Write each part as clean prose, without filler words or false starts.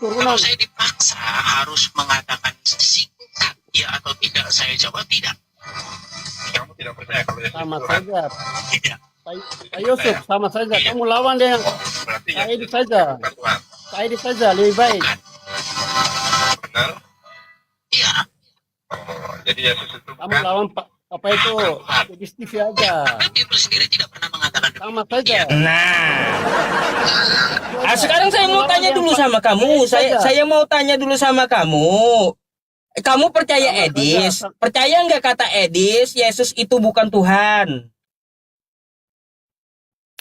Kalau saya dipaksa harus mengatakan singkat ya atau tidak, saya jawab tidak. Kamu tidak percaya kalau Yesus Sama Tuhan? saja. Tidak. Pak Yusuf, sama saja. Kamu lawan dia yang Berarti Kak Edi Yesus saja. bukan Tuhan. Kak Edi saja lebih baik. Bukan. Benar? Iya. Oh, jadi Yesus itu Kamu bukan lawan apa itu? Di TV aja. Karena Bible sendiri tidak pernah mengatakan Sama demikian. saja. Nah, sekarang saya mau tanya dulu sama kamu. Saya mau tanya dulu sama kamu. Kamu percaya Sama Edis? saja. Percaya nggak kata Edis, Yesus itu bukan Tuhan?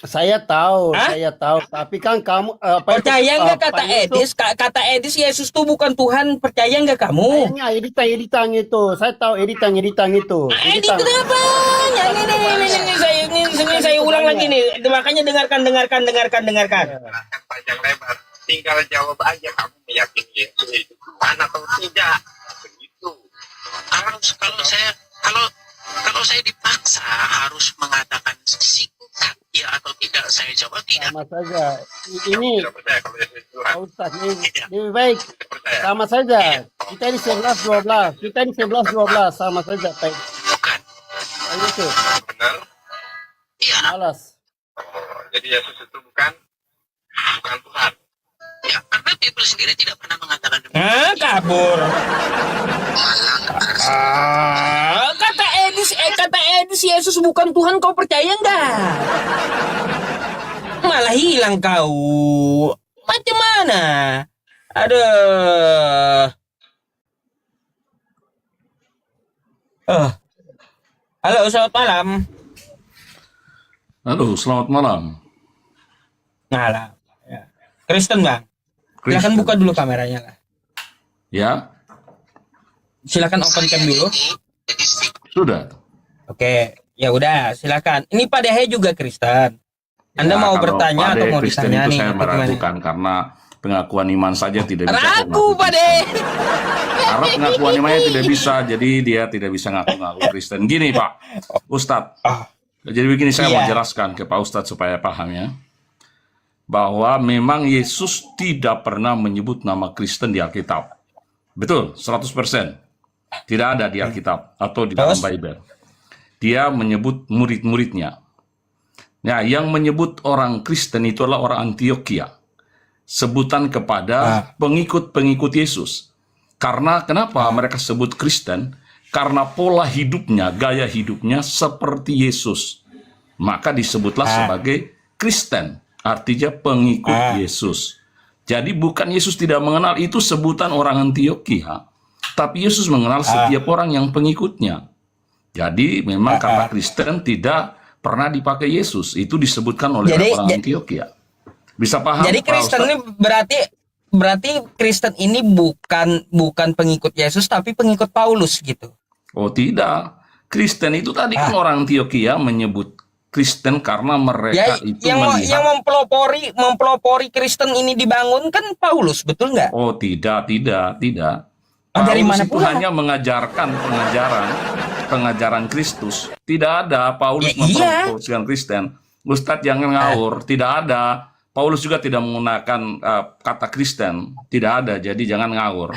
Saya tahu, Hah? saya tahu. Tapi kan kamu apa itu, Percaya nggak Pak kata Yusuf, Edis? Kata Edis Yesus itu bukan Tuhan. Percaya nggak kamu? kayaknya editan itu. Saya tahu editan itu. Edis kenapa? Ini saya ulang lagi nih. Makanya dengarkan. akan panjang lebar. Tinggal jawab aja kamu meyakini Yesus itu Tuhan atau tidak. Begitu. Kalau saya dipaksa harus mengatakan singkat ya atau tidak, saya jawab tidak. Sama saja. Kamu Ini tidak percaya kalau Yesus itu Tuhan? Pak Ustadz, lebih baik. Tidak percaya. Sama saja. Kita ini 11-12. Kita ini 11-12. Sama saja, Pak Bukan. Yusuf. Benar? Iya. Malas. Oh, jadi Yesus itu bukan Tuhan. Ya, karena Bible sendiri tidak pernah mengatakan demikian. Hah, kabur. Malah Kata Edis Yesus bukan Tuhan, kau percaya nggak? Malah hilang kau. Macam mana? Aduh. Halo, selamat malam. Halo, selamat malam. Ngalah. Ya. Kristen, Bang. Silakan Kristen. buka dulu kameranya lah. Ya, Silakan open cam dulu. sudah. Oke, ya udah, silakan. Ini Pak Dehe juga Kristen. Anda Ya, mau kalau bertanya Pak atau De mau Kristen ditanya itu nih? saya Apa gimana? meragukan karena pengakuan iman saja tidak bisa. Ragu, mengaku Pak Kristen. De. Karena pengakuan imannya tidak bisa, jadi dia tidak bisa ngaku-ngaku Kristen. Gini Pak Ustadz, jadi begini saya mau Iya. jelaskan ke Pak Ustadz supaya paham ya. Bahwa memang Yesus tidak pernah menyebut nama Kristen di Alkitab. Betul, 100%. Tidak ada di Alkitab atau di dalam Terus? Bible. Dia menyebut murid-muridnya. Nah, yang menyebut orang Kristen itu adalah orang Antioquia. Sebutan kepada pengikut-pengikut Yesus. Karena kenapa mereka sebut Kristen? Karena pola hidupnya, gaya hidupnya seperti Yesus. Maka disebutlah sebagai Kristen. Artinya pengikut Yesus. Jadi bukan Yesus tidak mengenal, itu sebutan orang Antioquia. Tapi Yesus mengenal setiap orang yang pengikutnya. Jadi memang kata Kristen tidak pernah dipakai Yesus. Itu disebutkan oleh orang Antioquia. Bisa paham? Jadi Pak Kristen Ustadz? ini berarti Kristen ini bukan pengikut Yesus tapi pengikut Paulus gitu. Oh tidak. Kristen itu tadi kan orang Antioquia menyebut Kristen karena mereka itu yang melihat. mempelopori Kristen ini dibangun kan Paulus, betul nggak? Oh tidak. Dari Paulus mana itu pula? hanya mengajarkan pengajaran Kristus. Tidak ada Paulus Ya, iya. mempromosikan Kristen. Ustadz jangan ngawur. Tidak ada. Paulus juga tidak menggunakan kata Kristen. Tidak ada. Jadi jangan ngawur.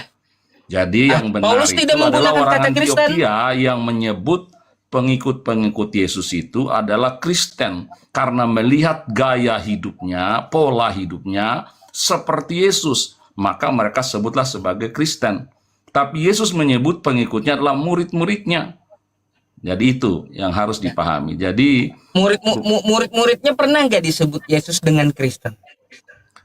Jadi yang benar Paulus itu tidak adalah menggunakan orang kata Kristen. Antioquia yang menyebut pengikut-pengikut Yesus itu adalah Kristen. Karena melihat gaya hidupnya, pola hidupnya seperti Yesus. Maka mereka sebutlah sebagai Kristen. Tapi Yesus menyebut pengikutnya adalah murid-muridnya. Jadi itu yang harus dipahami. Jadi Murid-muridnya pernah nggak disebut Yesus dengan Kristen?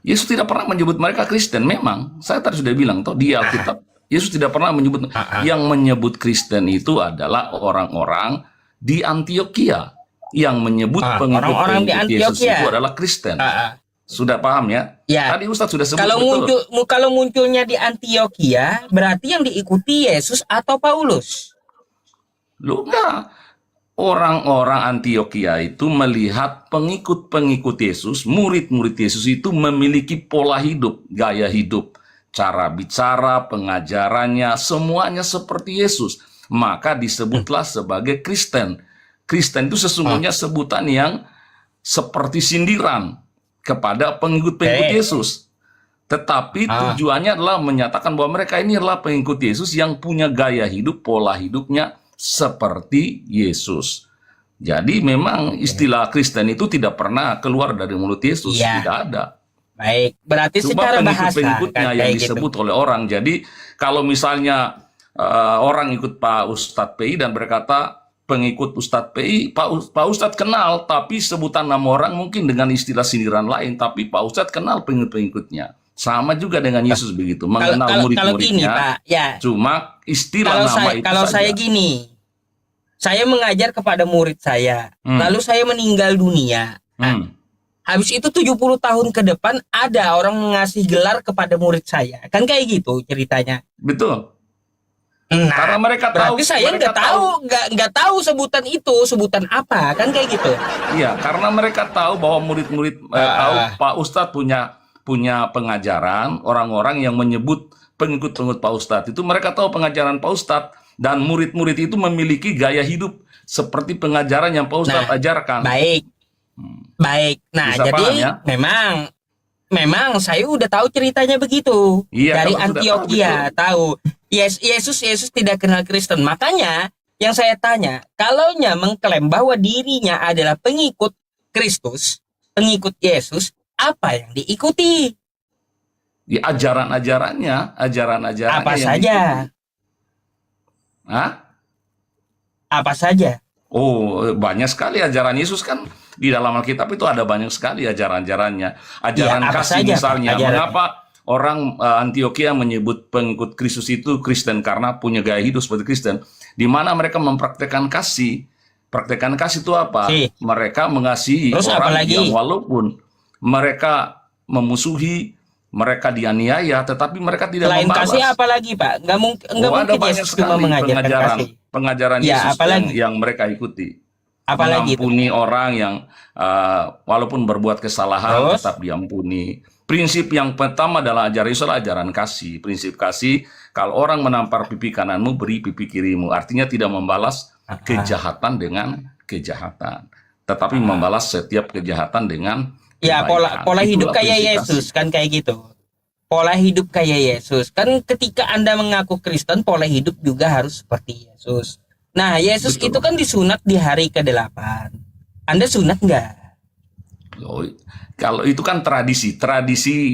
Yesus tidak pernah menyebut mereka Kristen. Memang saya tadi sudah bilang toh di Alkitab Yesus tidak pernah menyebut. Yang menyebut Kristen itu adalah orang-orang di Antioquia yang menyebut orang-orang di pengikut Yesus Antioquia. itu adalah Kristen. Sudah paham ya? Ya. Tadi Ustadz sudah sebut Kalau munculnya di Antioquia, berarti yang diikuti Yesus atau Paulus? Lu enggak. Orang-orang Antioquia itu melihat pengikut-pengikut Yesus, murid-murid Yesus itu memiliki pola hidup, gaya hidup, cara bicara, pengajarannya, semuanya seperti Yesus. Maka disebutlah sebagai Kristen. Kristen itu sesungguhnya sebutan yang seperti sindiran kepada pengikut-pengikut Yesus. Tetapi tujuannya adalah menyatakan bahwa mereka ini adalah pengikut Yesus yang punya gaya hidup, pola hidupnya seperti Yesus. Jadi memang istilah Kristen itu tidak pernah keluar dari mulut Yesus, Iya. tidak ada. Baik, berarti Cuma secara bahasa pengikut-pengikutnya kan yang kayak gitu. disebut oleh orang. Jadi kalau misalnya orang ikut Pak Ustadz PI dan berkata pengikut Ustadz PI, Pak Ustadz kenal, tapi sebutan nama orang mungkin dengan istilah sindiran lain, tapi Pak Ustadz kenal pengikut-pengikutnya. Sama juga dengan Yesus begitu, mengenal Kalau gini murid-muridnya. Pak, ya. Cuma istilah nama itu Kalau saja. saya gini, saya mengajar kepada murid saya, lalu saya meninggal dunia. Nah, habis itu 70 tahun ke depan ada orang ngasih gelar kepada murid saya. Kan kayak gitu ceritanya. Betul. Nah, Karena mereka tahu. berarti saya mereka nggak tahu sebutan itu, sebutan apa, kan kayak gitu. Iya, karena mereka tahu bahwa murid-murid tahu Pak Ustadz punya pengajaran, orang-orang yang menyebut pengikut-pengikut Pak Ustadz itu mereka tahu pengajaran Pak Ustadz, dan murid-murid itu memiliki gaya hidup seperti pengajaran yang Pak Ustadz ajarkan. Baik. Baik. Nah, Bisa jadi paham ya? memang saya udah tahu ceritanya begitu. Iya, Dari kalau sudah Antioquia tahu. Yesus tidak kenal Kristen. Makanya yang saya tanya, kalaunya mengklaim bahwa dirinya adalah pengikut Kristus, pengikut Yesus, apa yang diikuti? Di ajaran-ajarannya Apa yang saja? diikuti. Hah? Apa saja? Oh, banyak sekali ajaran Yesus kan di dalam Alkitab itu ada banyak sekali ajaran-ajarannya. Ajaran Iya, apa kasih saja, misalnya. Pak, ajaran? Mengapa orang Antioquia menyebut pengikut Kristus itu Kristen karena punya gaya hidup seperti Kristen, di mana mereka mempraktekkan kasih. Praktekkan kasih itu apa? Mereka mengasihi Terus orang apa lagi? yang walaupun mereka memusuhi, mereka dianiaya, tetapi mereka tidak Selain membalas. kasih apa lagi, Pak? Nggak Ada mungkin banyak Yesus cuma sekali mengajarkan kasih. pengajaran Ya, Yesus apalagi? yang mereka ikuti. Apalagi itu? Mengampuni orang yang walaupun berbuat kesalahan Terus? tetap diampuni. Prinsip yang pertama adalah ajaran Yesus adalah ajaran kasih. Prinsip kasih, kalau orang menampar pipi kananmu, beri pipi kirimu. Artinya tidak membalas kejahatan dengan kejahatan, tetapi membalas setiap kejahatan dengan Ya, kebaikan. pola hidup Itulah kayak prinsip Yesus kasih. kan kayak gitu. Pola hidup kayak Yesus. Kan ketika Anda mengaku Kristen, pola hidup juga harus seperti Yesus. Nah, Yesus Betul. itu kan disunat di hari ke-8. Anda sunat nggak? Oh, kalau itu kan tradisi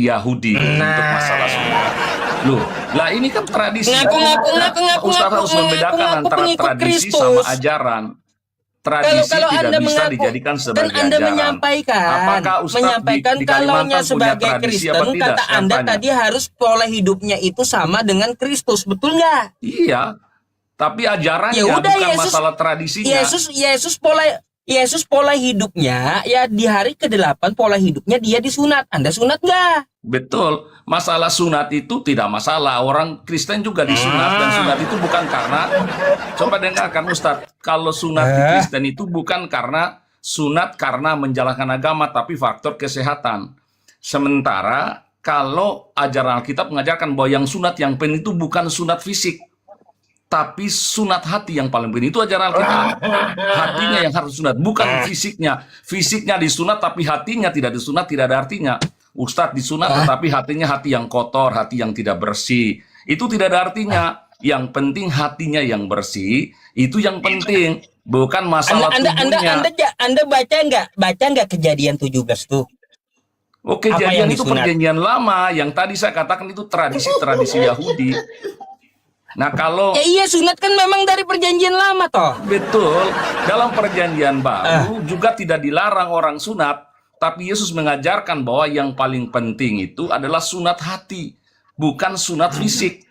Yahudi untuk masalah sunat. Loh, lah ini kan tradisi. Ngaku-ngaku Ustaz harus membedakan antara pengikut tradisi Kristus. sama ajaran. Tradisi Kalau tidak Anda bisa mengaku, dijadikan kan sebagai Anda ajaran. menyampaikan, Apakah Ustaz di kalaunya Kalimantan punya sebagai tradisi Kristen, apa tidak? kata Saya Anda tanya. tadi harus pola hidupnya itu sama dengan Kristus, betul nggak? Iya, tapi ajarannya Ya udah, bukan Yesus- masalah tradisinya. Yesus pola hidupnya ya di hari ke-8 pola hidupnya dia disunat. Anda sunat nggak? Betul, masalah sunat itu tidak masalah. Orang Kristen juga disunat, dan sunat itu bukan karena, coba dengarkan Ustadz, kalau sunat di Kristen itu bukan karena sunat karena menjalankan agama, tapi faktor kesehatan. Sementara kalau ajaran Alkitab mengajarkan bahwa yang sunat yang penting itu bukan sunat fisik, tapi sunat hati yang paling penting. Itu ajaran Alkitab. Hatinya yang harus sunat, bukan fisiknya. Fisiknya disunat tapi hatinya tidak disunat, tidak ada artinya. Ustadz disunat tetapi hatinya hati yang kotor, hati yang tidak bersih. Itu tidak ada artinya. Yang penting hatinya yang bersih, itu yang penting, bukan masalah tubuhnya. Anda baca nggak Kejadian 17 tuh? Oke, Apa kejadian yang itu disunat? perjanjian lama. Yang tadi saya katakan itu tradisi Yahudi. Nah, kalau Ya iya, sunat kan memang dari perjanjian lama toh. betul, dalam perjanjian baru juga tidak dilarang orang sunat, tapi Yesus mengajarkan bahwa yang paling penting itu adalah sunat hati, bukan sunat fisik.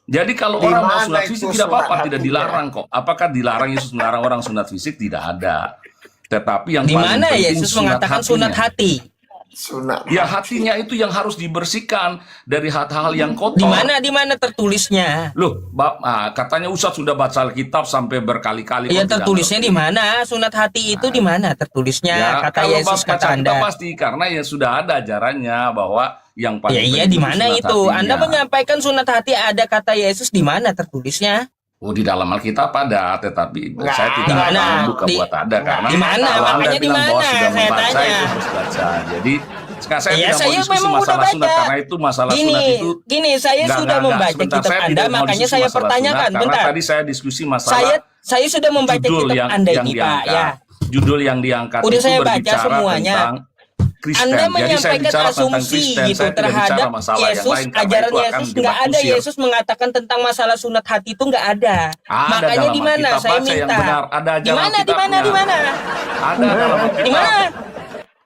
Jadi kalau Di orang mau mana sunat itu fisik tidak apa-apa, sunat tidak hatinya? dilarang kok. Apakah dilarang Yesus melarang orang sunat fisik? Tidak ada. Tetapi yang Di paling mana penting Yesus mengatakan sunat hatinya. hati? Sunat. Ya, hatinya itu yang harus dibersihkan dari hal-hal yang kotor. Di mana tertulisnya? Loh, katanya Ustadz sudah baca Alkitab sampai berkali-kali. Ya kok tidak tertulisnya ngerti. di mana? Sunat hati itu di mana tertulisnya? Ya, Kata kalau Yesus, baca kata Alkitab Anda. pasti, karena ya sudah ada ajarannya bahwa yang Ya paling iya, penting di mana sunat itu? hatinya. Anda menyampaikan sunat hati, ada kata Yesus, di mana tertulisnya? Oh, di dalam Alkitab ada, tetapi Nggak, saya di tidak mana? akan membuka Di- buat ada, karena di mana? kalau Anda Makanya di bilang bahwa mana? sudah Saya membaca tanya. itu harus baca. Jadi Sekarang saya Iya, tidak mau saya diskusi memang udah masalah sunat baca. karena itu masalah sunat itu. Gini, saya sudah membaca Sebentar, kitab saya Anda, tidak mau makanya diskusi saya masalah pertanyakan. sunat, karena Bentar, tadi saya diskusi masalah saya sudah membaca judul kitab Anda yang ini, Pak. diangkat. Ya, Judul yang diangkat Udah itu saya baca berbicara semuanya. tentang Kristen. Anda Jadi saya menyampaikan bicara tentang asumsi Kristen, gitu saya tidak bicara terhadap masalah yang Yesus, lain, karena ajaran itu akan Yesus nggak jebak ada. kusir. Yesus mengatakan tentang masalah sunat hati itu nggak ada. Ada Makanya dalam di mana Alkitab, saya baca yang minta? benar. Ada Di mana? Di mana? Alkitabnya. Di mana? Ada dalam Alkitab. Di mana?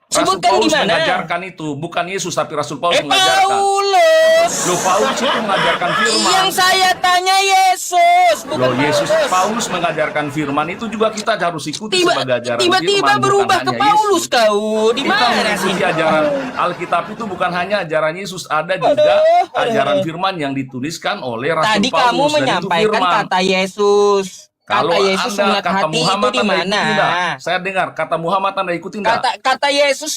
Rasul Sebutkan di Paulus mana? mengajarkan itu, bukan Yesus tapi Rasul Paulus mengajarkan. Paulus. Loh, Paulus itu mengajarkan firman. Yang saya tanya Yesus, bukan Loh, Yesus Paulus. Paulus mengajarkan firman itu juga kita harus ikuti sebagai ajaran Tiba-tiba firman, berubah bukan ke hanya Paulus Yesus. kau. Di Kita mana mengikuti sih? ajaran Alkitab itu bukan hanya ajaran Yesus, ada juga ajaran firman yang dituliskan oleh Rasul Tadi Paulus. kamu dan itu menyampaikan firman. kata Yesus. Kalau Kata Yesus Anda sunat kata hati Muhammad itu di Anda mana? ikuti enggak? Saya dengar kata Muhammad Anda ikuti enggak?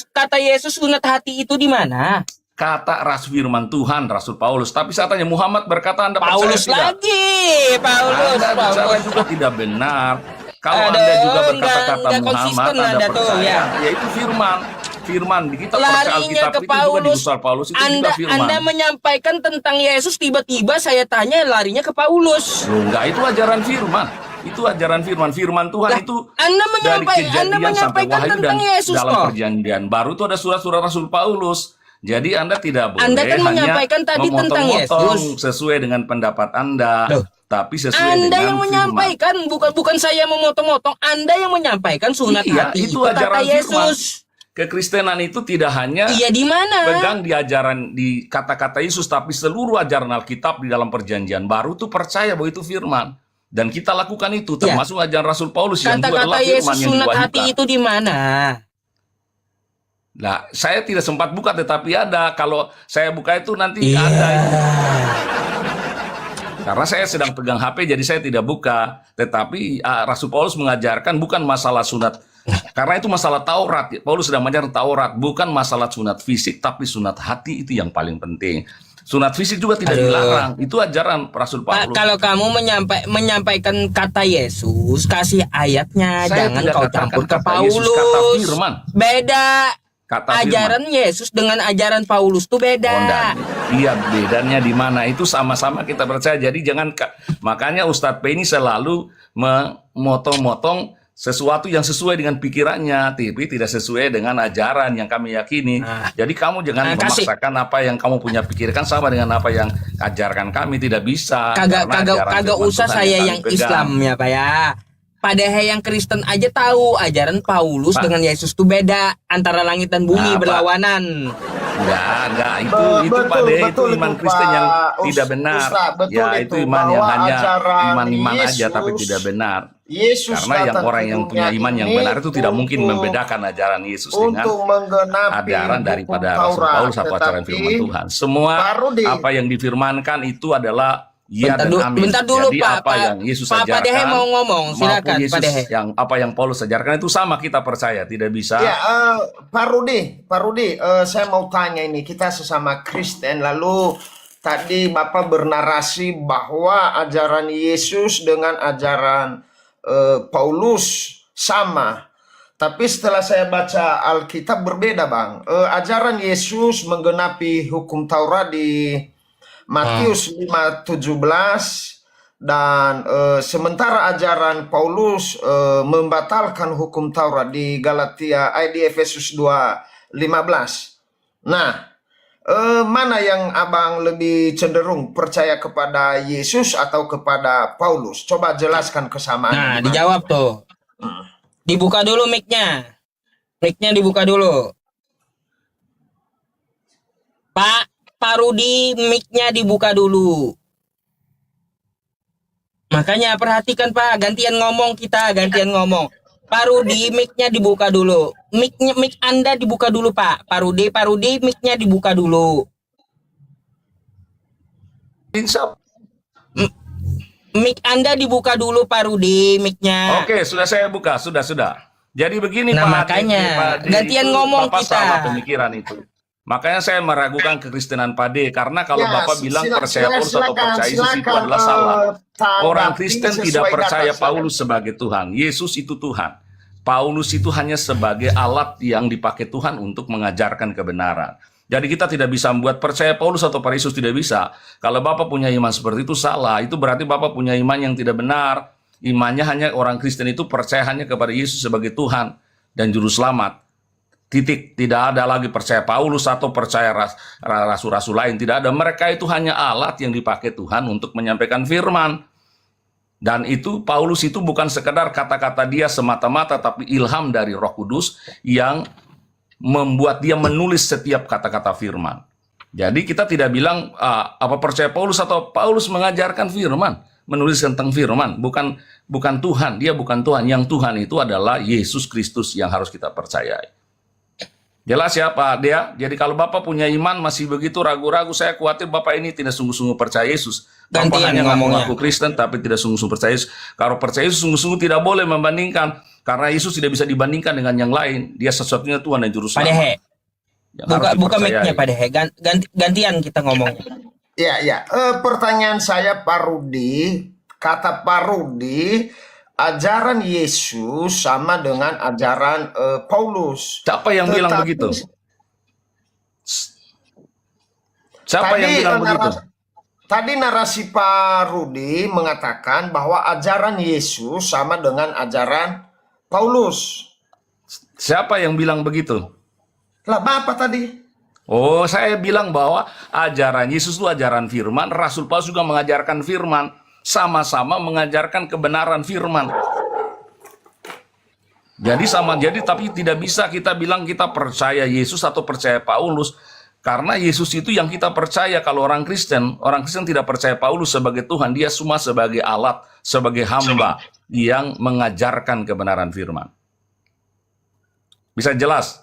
Kata Yesus sunat hati itu di mana? Kata ras firman Tuhan Rasul Paulus. Tapi saya tanya Muhammad berkata Anda Paulus percaya tidak? lagi, Paulus. Anda bicara juga tidak benar. Kalau Aduh, Anda juga berkata-kata nggak Muhammad, konsisten Anda Anda tuh, percaya. ya. Yaitu firman. Firman. Kita percaya Larinya Alkitab ke itu juga di Paulus. Rasul Paulus itu juga firman. Anda menyampaikan tentang Yesus, tiba-tiba saya tanya larinya ke Paulus. Loh, enggak, itu ajaran firman. Itu ajaran firman. Firman Tuhan Lah, itu Anda dari Kejadian sampai menyampaikan Wahyu dan tentang Yesus dalam kok. perjanjian baru itu ada surat-surat Rasul Paulus. Jadi Anda tidak boleh Anda kan hanya menyampaikan tadi tentang memotong-motong Yesus. sesuai dengan pendapat Anda, Loh, tapi sesuai Anda dengan yang firman. menyampaikan, bukan saya memotong-motong. Anda yang menyampaikan sunat Iya, hati itu kata ajaran Yesus. Kekristenan itu tidak hanya Iya, di mana? pegang di ajaran di kata-kata Yesus, tapi seluruh ajaran Alkitab di dalam perjanjian baru itu percaya bahwa itu firman. Dan kita lakukan itu, Ya. termasuk ajaran Rasul Paulus yang itu Kata-kata adalah Yesus firman yang sunat hati diwahyukan. itu di mana? Nah, saya tidak sempat buka, tetapi ada. Kalau saya buka itu nanti Iya. ada. Karena saya sedang pegang HP, jadi saya tidak buka. Tetapi Rasul Paulus mengajarkan bukan masalah sunat. Karena itu masalah Taurat. Paulus sedang mengajarkan Taurat, bukan masalah sunat fisik, tapi sunat hati itu yang paling penting. Sunat fisik juga tidak dilarang. Itu ajaran Rasul Pak, Paulus. kalau kamu menyampaikan kata Yesus, kasih ayatnya, Saya jangan tidak kau katakan campur ke kata Yesus, kata Paulus. firman. Beda. Kata Ajaran Yesus dengan ajaran Paulus tuh beda. Iya, bedanya di mana? Itu sama-sama kita percaya. Jadi jangan makanya Ustadz P ini selalu memotong-motong sesuatu yang sesuai dengan pikirannya, tapi tidak sesuai dengan ajaran yang kami yakini. Jadi kamu jangan memaksakan apa yang kamu punya pikirkan sama dengan apa yang ajarkan kami, tidak bisa. Kagak usah saya yang Islam ya, Pak ya. Padahal yang Kristen aja tahu ajaran Paulus Pak, dengan Yesus tuh beda, antara langit dan bumi Nah, Pak. berlawanan. Enggak, itu pada itu iman Kristen yang tidak benar. Ya, itu iman yang hanya iman-iman aja tapi tidak benar. Yesus Karena yang orang yang punya iman yang benar itu tidak mungkin membedakan ajaran Yesus dengan ajaran daripada Rasul Paulus atau ajaran firman Tuhan. Semua apa yang difirmankan itu adalah ya dan amin. Bentar dulu, Jadi Pak. apa yang Yesus ajarkan, Pak Dehe mau ngomong, silakan maupun Pak Dehe. Yesus yang apa yang Paulus ajarkan itu sama kita percaya, tidak bisa. Ya, Pak Rudi, saya mau tanya ini, kita sesama Kristen, lalu tadi Bapak bernarasi bahwa ajaran Yesus dengan ajaran Paulus sama. Tapi setelah saya baca Alkitab berbeda, Bang. Ajaran Yesus menggenapi hukum Taurat di Matius 5:17 dan sementara ajaran Paulus membatalkan hukum Taurat di Galatia, di Efesus 2:15. Nah, mana yang Abang lebih cenderung percaya kepada Yesus atau kepada Paulus? Coba jelaskan kesamaan. Nah, dijawab tuh. Dibuka dulu mic-nya. Mic-nya dibuka dulu. Pak Rudi, mic-nya dibuka dulu. Makanya perhatikan Pak, gantian ngomong kita, gantian ngomong. Pak Rudi, mic-nya dibuka dulu. Mic Anda dibuka dulu Pak. Pak Rudi, mic-nya dibuka dulu. Insya Mic Anda dibuka dulu Pak Rudi, mic-nya. Oke, sudah saya buka, sudah. Jadi begini Nah, Pak makanya, Pak D, gantian itu ngomong Bapak kita. salah pemikiran itu. Makanya saya meragukan kekristenan Pak D, karena kalau Ya, Bapak bilang silakan, percaya Paulus atau silakan, percaya Yesus itu silakan, adalah salah. tanggapi Orang Kristen sesuai tidak percaya data, Paulus sebagai Tuhan. Yesus itu Tuhan. Paulus itu hanya sebagai alat yang dipakai Tuhan untuk mengajarkan kebenaran. Jadi kita tidak bisa membuat percaya Paulus atau para Yesus, tidak bisa. Kalau Bapak punya iman seperti itu salah. Itu berarti Bapak punya iman yang tidak benar. Imannya hanya orang Kristen itu percaya hanya kepada Yesus sebagai Tuhan dan Juru Selamat. Titik. Tidak ada lagi percaya Paulus atau percaya rasul-rasul lain. Tidak ada. Mereka itu hanya alat yang dipakai Tuhan untuk menyampaikan firman. Dan itu Paulus itu bukan sekedar kata-kata dia semata-mata, tapi ilham dari Roh Kudus yang membuat dia menulis setiap kata-kata firman. Jadi kita tidak bilang apa percaya Paulus atau Paulus mengajarkan firman, menulis tentang firman, bukan Tuhan, dia bukan Tuhan. Yang Tuhan itu adalah Yesus Kristus yang harus kita percayai. Jelas ya Pak Dea? Jadi kalau Bapak punya iman masih begitu ragu-ragu, saya khawatir Bapak ini tidak sungguh-sungguh percaya Yesus. Bapak Gantian hanya ngomongnya. ngaku Kristen tapi tidak sungguh-sungguh percaya Yesus. Kalau percaya Yesus sungguh-sungguh tidak boleh membandingkan. Karena Yesus tidak bisa dibandingkan dengan yang lain. Dia satu-satunya Tuhan dan Juru Pak Selamat. Dehe, Yang harus buka dipercayai. mic-nya Pak Dehe. Gantian kita ngomongnya. Ya. Pertanyaan saya Pak Rudi, kata Pak Rudi, ajaran Yesus sama dengan ajaran Paulus. Siapa yang bilang Tetapi- begitu? Siapa yang bilang begitu? Tadi narasi Pak Rudi mengatakan bahwa ajaran Yesus sama dengan ajaran Paulus. Siapa yang bilang begitu? Lah Bapak tadi. Oh, saya bilang bahwa ajaran Yesus itu ajaran firman, Rasul Paulus juga mengajarkan firman, sama-sama mengajarkan kebenaran firman. Jadi tapi tidak bisa kita bilang kita percaya Yesus atau percaya Paulus, karena Yesus itu yang kita percaya. Kalau orang Kristen tidak percaya Paulus sebagai Tuhan, dia cuma sebagai alat, sebagai hamba yang mengajarkan kebenaran firman. Bisa jelas?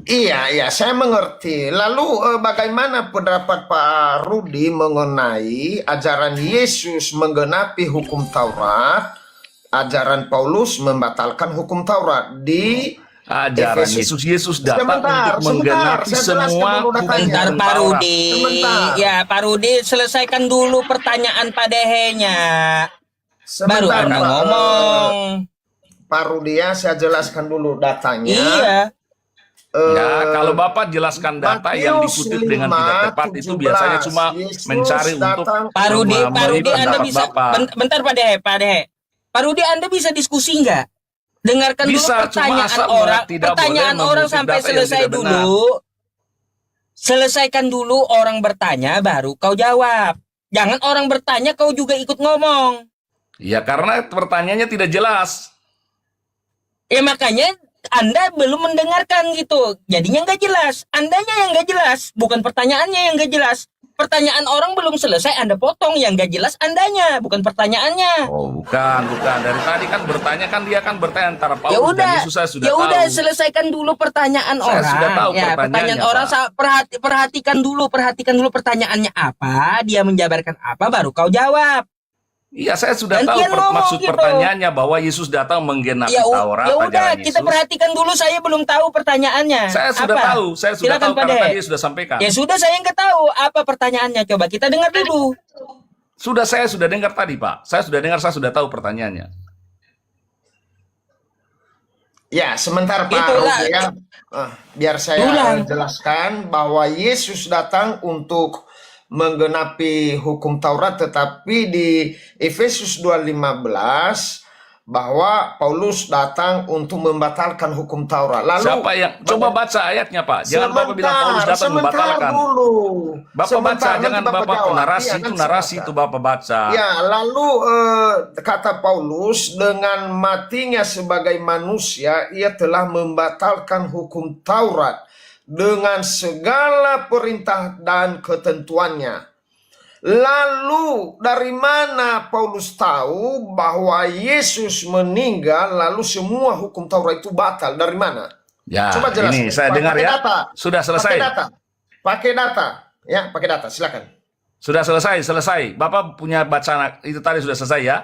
Iya, saya mengerti. Lalu bagaimana pendapat Pak Rudi mengenai ajaran Yesus menggenapi hukum Taurat, ajaran Paulus membatalkan hukum Taurat di Ajaran Efesus. Yesus datang untuk menggenapi saya jelaskan semua dulu datanya. hukum Bentar Pak Taurat. Rudi. Sebentar. Ya Pak Rudi, selesaikan dulu pertanyaan Pak Dehe-nya. Baru Sebentar, Anda Pak. ngomong. Pak Rudi ya, saya jelaskan dulu datanya. Iya. Ya, kalau Bapak jelaskan data yang Matius dikutip dengan tidak tepat itu biasanya cuma 5:17. Yesus mencari untuk datang Pak Rudi, memberi Anda pendapat bisa Bapak. bentar Pak Dehe. Pak Rudi, Anda bisa diskusi nggak? Dengarkan dulu Bisa, cuma pertanyaan asal orang, tidak pertanyaan boleh orang mengutip sampai data yang selesai tidak benar. dulu. Selesaikan dulu orang bertanya, baru kau jawab. Jangan orang bertanya kau juga ikut ngomong. Ya, karena pertanyaannya tidak jelas. Ya makanya Anda belum mendengarkan gitu. Jadinya nggak jelas. Andanya yang nggak jelas, bukan pertanyaannya yang nggak jelas. Pertanyaan orang belum selesai, Anda potong. Yang nggak jelas Andanya, bukan pertanyaannya. Oh, bukan. Dari tadi kan bertanya dia kan bertanya antara Ya Paulus dan udah, Yesus, saya sudah ya tahu. udah selesaikan dulu pertanyaan Saya orang. sudah tahu Ya, pertanyaan pertanyaannya, orang Pak. perhatikan dulu pertanyaannya apa, dia menjabarkan apa, baru kau jawab. Iya, saya sudah tahu Gantian ngomong maksud gitu. pertanyaannya bahwa Yesus datang menggenapi Ya Taurat, udah, ajaran kita Yesus. perhatikan dulu. Saya belum tahu pertanyaannya. Saya sudah Apa? tahu, Silakan, Pak karena Dehe. tadi dia sudah sampaikan. Ya sudah, saya nggak tahu apa pertanyaannya. Coba kita dengar dulu. Saya sudah dengar tadi, Pak. Saya sudah tahu pertanyaannya. Ya, sebentar Pak Itulah. Rudi ya. Biar saya Ulang. jelaskan bahwa Yesus datang untuk menggenapi hukum Taurat, tetapi di Efesus 2:15 bahwa Paulus datang untuk membatalkan hukum Taurat. Lalu Siapa yang coba baca ayatnya, Pak? Jangan Bapak bilang Paulus datang membatalkan. dulu. Bapak Sebentar, baca, nanti jangan Bapak jawab. narasi Iya, itu nanti narasi saya itu baca. Bapak baca. Ya, lalu kata Paulus, dengan matinya sebagai manusia, ia telah membatalkan hukum Taurat dengan segala perintah dan ketentuannya. Lalu dari mana Paulus tahu bahwa Yesus meninggal lalu semua hukum Taurat itu batal? Dari mana? Ya, Coba jelaskan. ini saya dengar Pakai ya. data. Sudah selesai. Pakai data. Ya, pakai data. Silakan. Sudah selesai. Bapak punya bacaan itu tadi sudah selesai ya.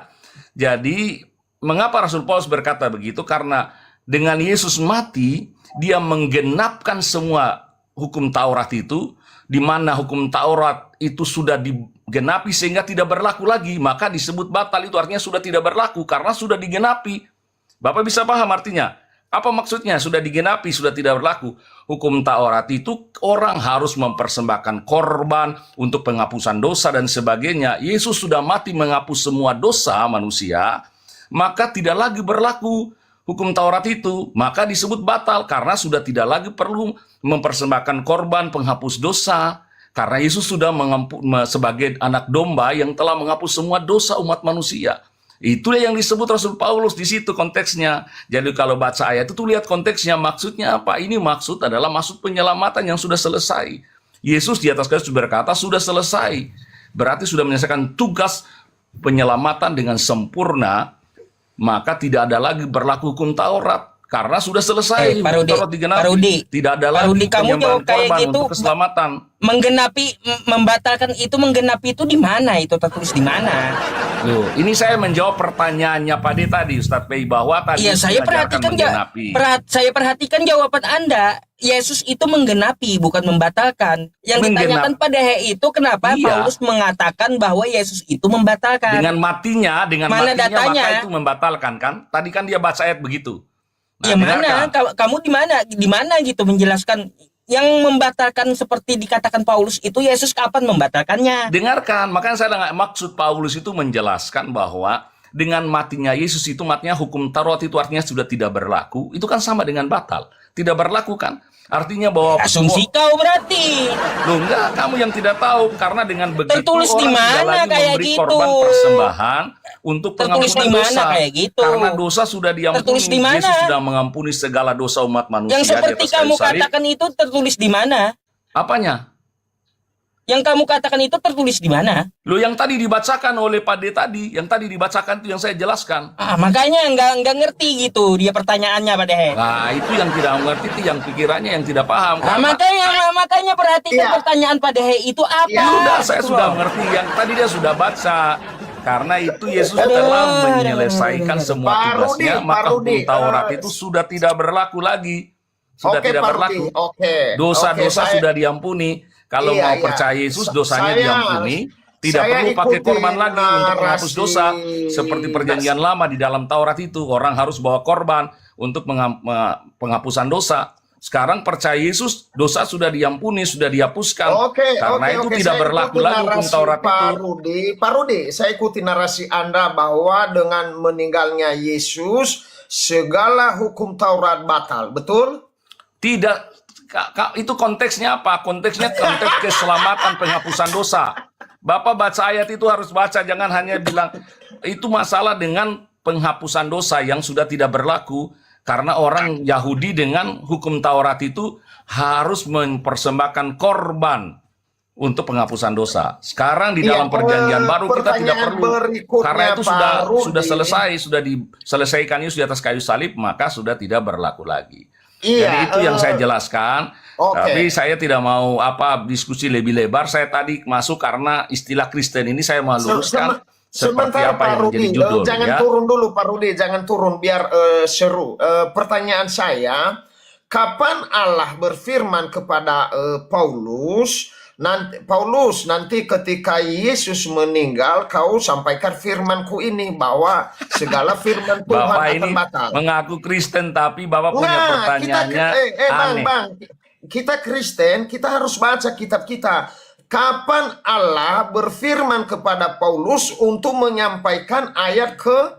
Jadi, mengapa Rasul Paulus berkata begitu? Karena dengan Yesus mati, dia menggenapkan semua hukum Taurat itu, di mana hukum Taurat itu sudah digenapi sehingga tidak berlaku lagi, maka disebut batal. Itu artinya sudah tidak berlaku karena sudah digenapi. Bapak bisa paham artinya? Apa maksudnya? Sudah digenapi, sudah tidak berlaku. Hukum Taurat itu orang harus mempersembahkan korban untuk penghapusan dosa dan sebagainya. Yesus sudah mati menghapus semua dosa manusia, maka tidak lagi berlaku hukum Taurat itu. Maka disebut batal karena sudah tidak lagi perlu mempersembahkan korban penghapus dosa. Karena Yesus sudah sebagai anak domba yang telah menghapus semua dosa umat manusia. Itulah yang disebut Rasul Paulus di situ konteksnya. Jadi kalau baca ayat itu lihat konteksnya, maksudnya apa? Ini maksud adalah maksud penyelamatan yang sudah selesai. Yesus di atas kayu berkata sudah selesai. Berarti sudah menyelesaikan tugas penyelamatan dengan sempurna, maka tidak ada lagi berlaku hukum Taurat. Karena sudah selesai, Pak Rudi, Taurat digenapi. Pak Rudi, Tidak ada Pak lagi Rudi, kamu penyembahan jawab kayak korban gitu, untuk keselamatan. membatalkan itu, menggenapi itu di mana? Itu tertulis di mana? Loh, ini saya menjawab pertanyaannya Pak D tadi, Ustadz Pei, bahwa tadi Iya, saya perhatikan menggenapi. saya perhatikan jawaban Anda. Yesus itu menggenapi, bukan membatalkan. Yang ditanyakan pada itu kenapa Iya. Paulus mengatakan bahwa Yesus itu membatalkan? Dengan matinya Mana datanya? maka itu membatalkan kan? Tadi kan dia baca ayat begitu. Ya mana? Kamu di mana? Di mana gitu menjelaskan yang membatalkan seperti dikatakan Paulus itu Yesus kapan membatalkannya? Dengarkan, makanya saya nggak maksud Paulus itu menjelaskan bahwa dengan matinya Yesus itu matinya hukum Taurat itu artinya sudah tidak berlaku. Itu kan sama dengan batal, tidak berlaku kan? Artinya bahwa Asumsi kau berarti. Loh enggak, kamu yang tidak tahu karena dengan begitu Tertulis di orang tidak mana lagi kayak memberi gitu? korban persembahan untuk Tertulis penghampunan di mana dosa. kayak gitu? Karena dosa sudah diampuni. Tertulis di mana? Yesus sudah mengampuni segala dosa umat manusia Yang seperti di atas kayu kamu salib. katakan itu tertulis di mana? Apanya? Yang kamu katakan itu tertulis di mana? Loh yang tadi dibacakan oleh Pak D tadi, yang tadi dibacakan itu yang saya jelaskan. Makanya nggak ngerti gitu dia pertanyaannya Pak Dehe. Nah itu yang tidak mengerti, itu yang pikirannya yang tidak paham. Makanya perhatikan Iya. pertanyaan Pak Dehe itu apa? Iya, Sudah, saya Gitu sudah loh. mengerti. Yang tadi dia sudah baca. Karena itu Yesus Aduh, telah aduh, menyelesaikan aduh, semua Pak tugasnya, Rudi, maka Pak Rudi, hukum Taurat itu sudah tidak berlaku lagi. Sudah Oke, tidak Pak berlaku. Rudi, oke. Dosa-dosa Oke, saya- sudah diampuni. Kalau Iya, mau iya. percaya Yesus, dosanya Saya- diampuni. Tidak saya perlu pakai ikuti korban lagi untuk menghapus narasi- dosa. Seperti perjanjian lama di dalam Taurat itu, orang harus bawa korban untuk penghapusan dosa. Sekarang percaya Yesus, dosa sudah diampuni, sudah dihapuskan. Karena itu tidak Saya berlaku ikuti lagi hukum narasi Taurat Pak itu. Rudi. Pak Rudi, saya ikuti narasi Anda bahwa dengan meninggalnya Yesus, segala hukum Taurat batal. Betul? Tidak, itu konteksnya apa? Konteksnya konteks keselamatan penghapusan dosa. Bapak baca ayat itu harus baca, jangan hanya bilang itu masalah dengan penghapusan dosa yang sudah tidak berlaku. Karena orang Yahudi dengan hukum Taurat itu harus mempersembahkan korban untuk penghapusan dosa. Sekarang di dalam perjanjian baru kita tidak pertanyaan perlu. berikutnya, Karena itu Pak Rudi. sudah selesai, sudah diselesaikan Yesus di atas kayu salib, maka sudah tidak berlaku lagi. Iya, Jadi itu yang saya jelaskan. oke. Tapi saya tidak mau diskusi lebih lebar. Saya tadi masuk karena istilah Kristen ini saya mau luruskan seperti Sebentar, apa Pak yang Rudi. menjadi judul. Jangan Ya. turun dulu, Pak Rudi. Jangan turun biar seru. Pertanyaan saya, kapan Allah berfirman kepada Paulus, nanti ketika Yesus meninggal, kau sampaikan firmanku ini bahwa segala firman Tuhan Bapak akan ini batal. mengaku Kristen tapi Bapak punya Nah, pertanyaannya aneh. Bang, kita Kristen, kita harus baca kitab kita. Kapan Allah berfirman kepada Paulus untuk menyampaikan ayat ke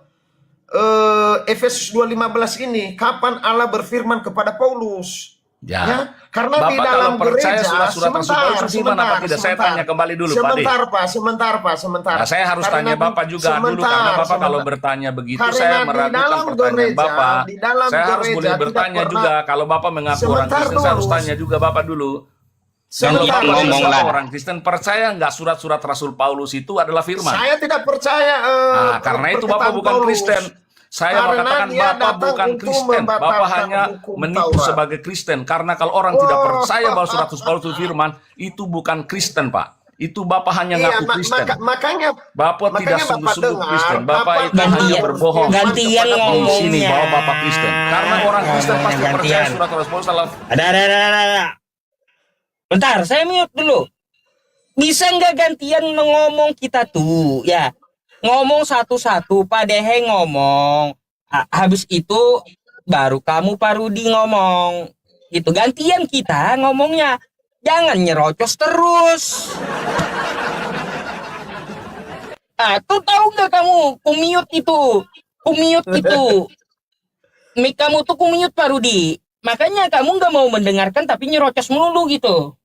Efesus 2:15 ini? Kapan Allah berfirman kepada Paulus? Ya. Karena Bapak di dalam kalau percaya gereja, surat-surat Rasul Paulus itu gimana, Pak? Tidak, saya tanya kembali dulu, Pak D. Sebentar. Nah, saya harus Karena tanya Bapak juga dulu, karena Bapak kalau bertanya begitu, Karena saya di meragukan dalam pertanyaan gereja, Bapak. di dalam Saya harus gereja boleh tidak bertanya pernah- juga, kalau Bapak mengaku orang Sebentar Kristen, saya harus dulu. tanya juga Bapak dulu. Kalau Sebentar, Bapak ngomong sebagai lah. orang Kristen, percaya nggak surat-surat Rasul Paulus itu adalah firman? Saya tidak percaya. Nah, karena itu Bapak perkataan bukan Paulus. Kristen. Saya Karena mengatakan dia Bapak datang bukan untuk Kristen. Bapak membatalkan hanya hukum menipu Taurat. sebagai Kristen. Karena kalau orang tidak percaya bahwa surat Rasul Paulus itu firman, itu bukan Kristen, Pak. Itu Bapak hanya Iya, ngaku Kristen. makanya Bapak tidak Bapak sungguh-sungguh dengar, Kristen. Bapak kapan itu Allah hanya berbohong. Gantian Di ngomongnya. sini bahwa Bapak Kristen. Karena orang Kristen pasti Gantian. percaya surat Rasul Paulus adalah Ada. Bentar, saya mute dulu. Bisa nggak gantian ngomong kita tuh, ya? Ngomong satu-satu, Pak Dehe ngomong. Habis itu baru kamu Pak Rudi ngomong. Gitu, gantian kita ngomongnya. Jangan nyerocos terus. Tuh tahu nggak kamu kumute itu? Kumute itu. Mic kamu tuh kumute Pak Rudi. Makanya kamu nggak mau mendengarkan tapi nyerocos melulu gitu.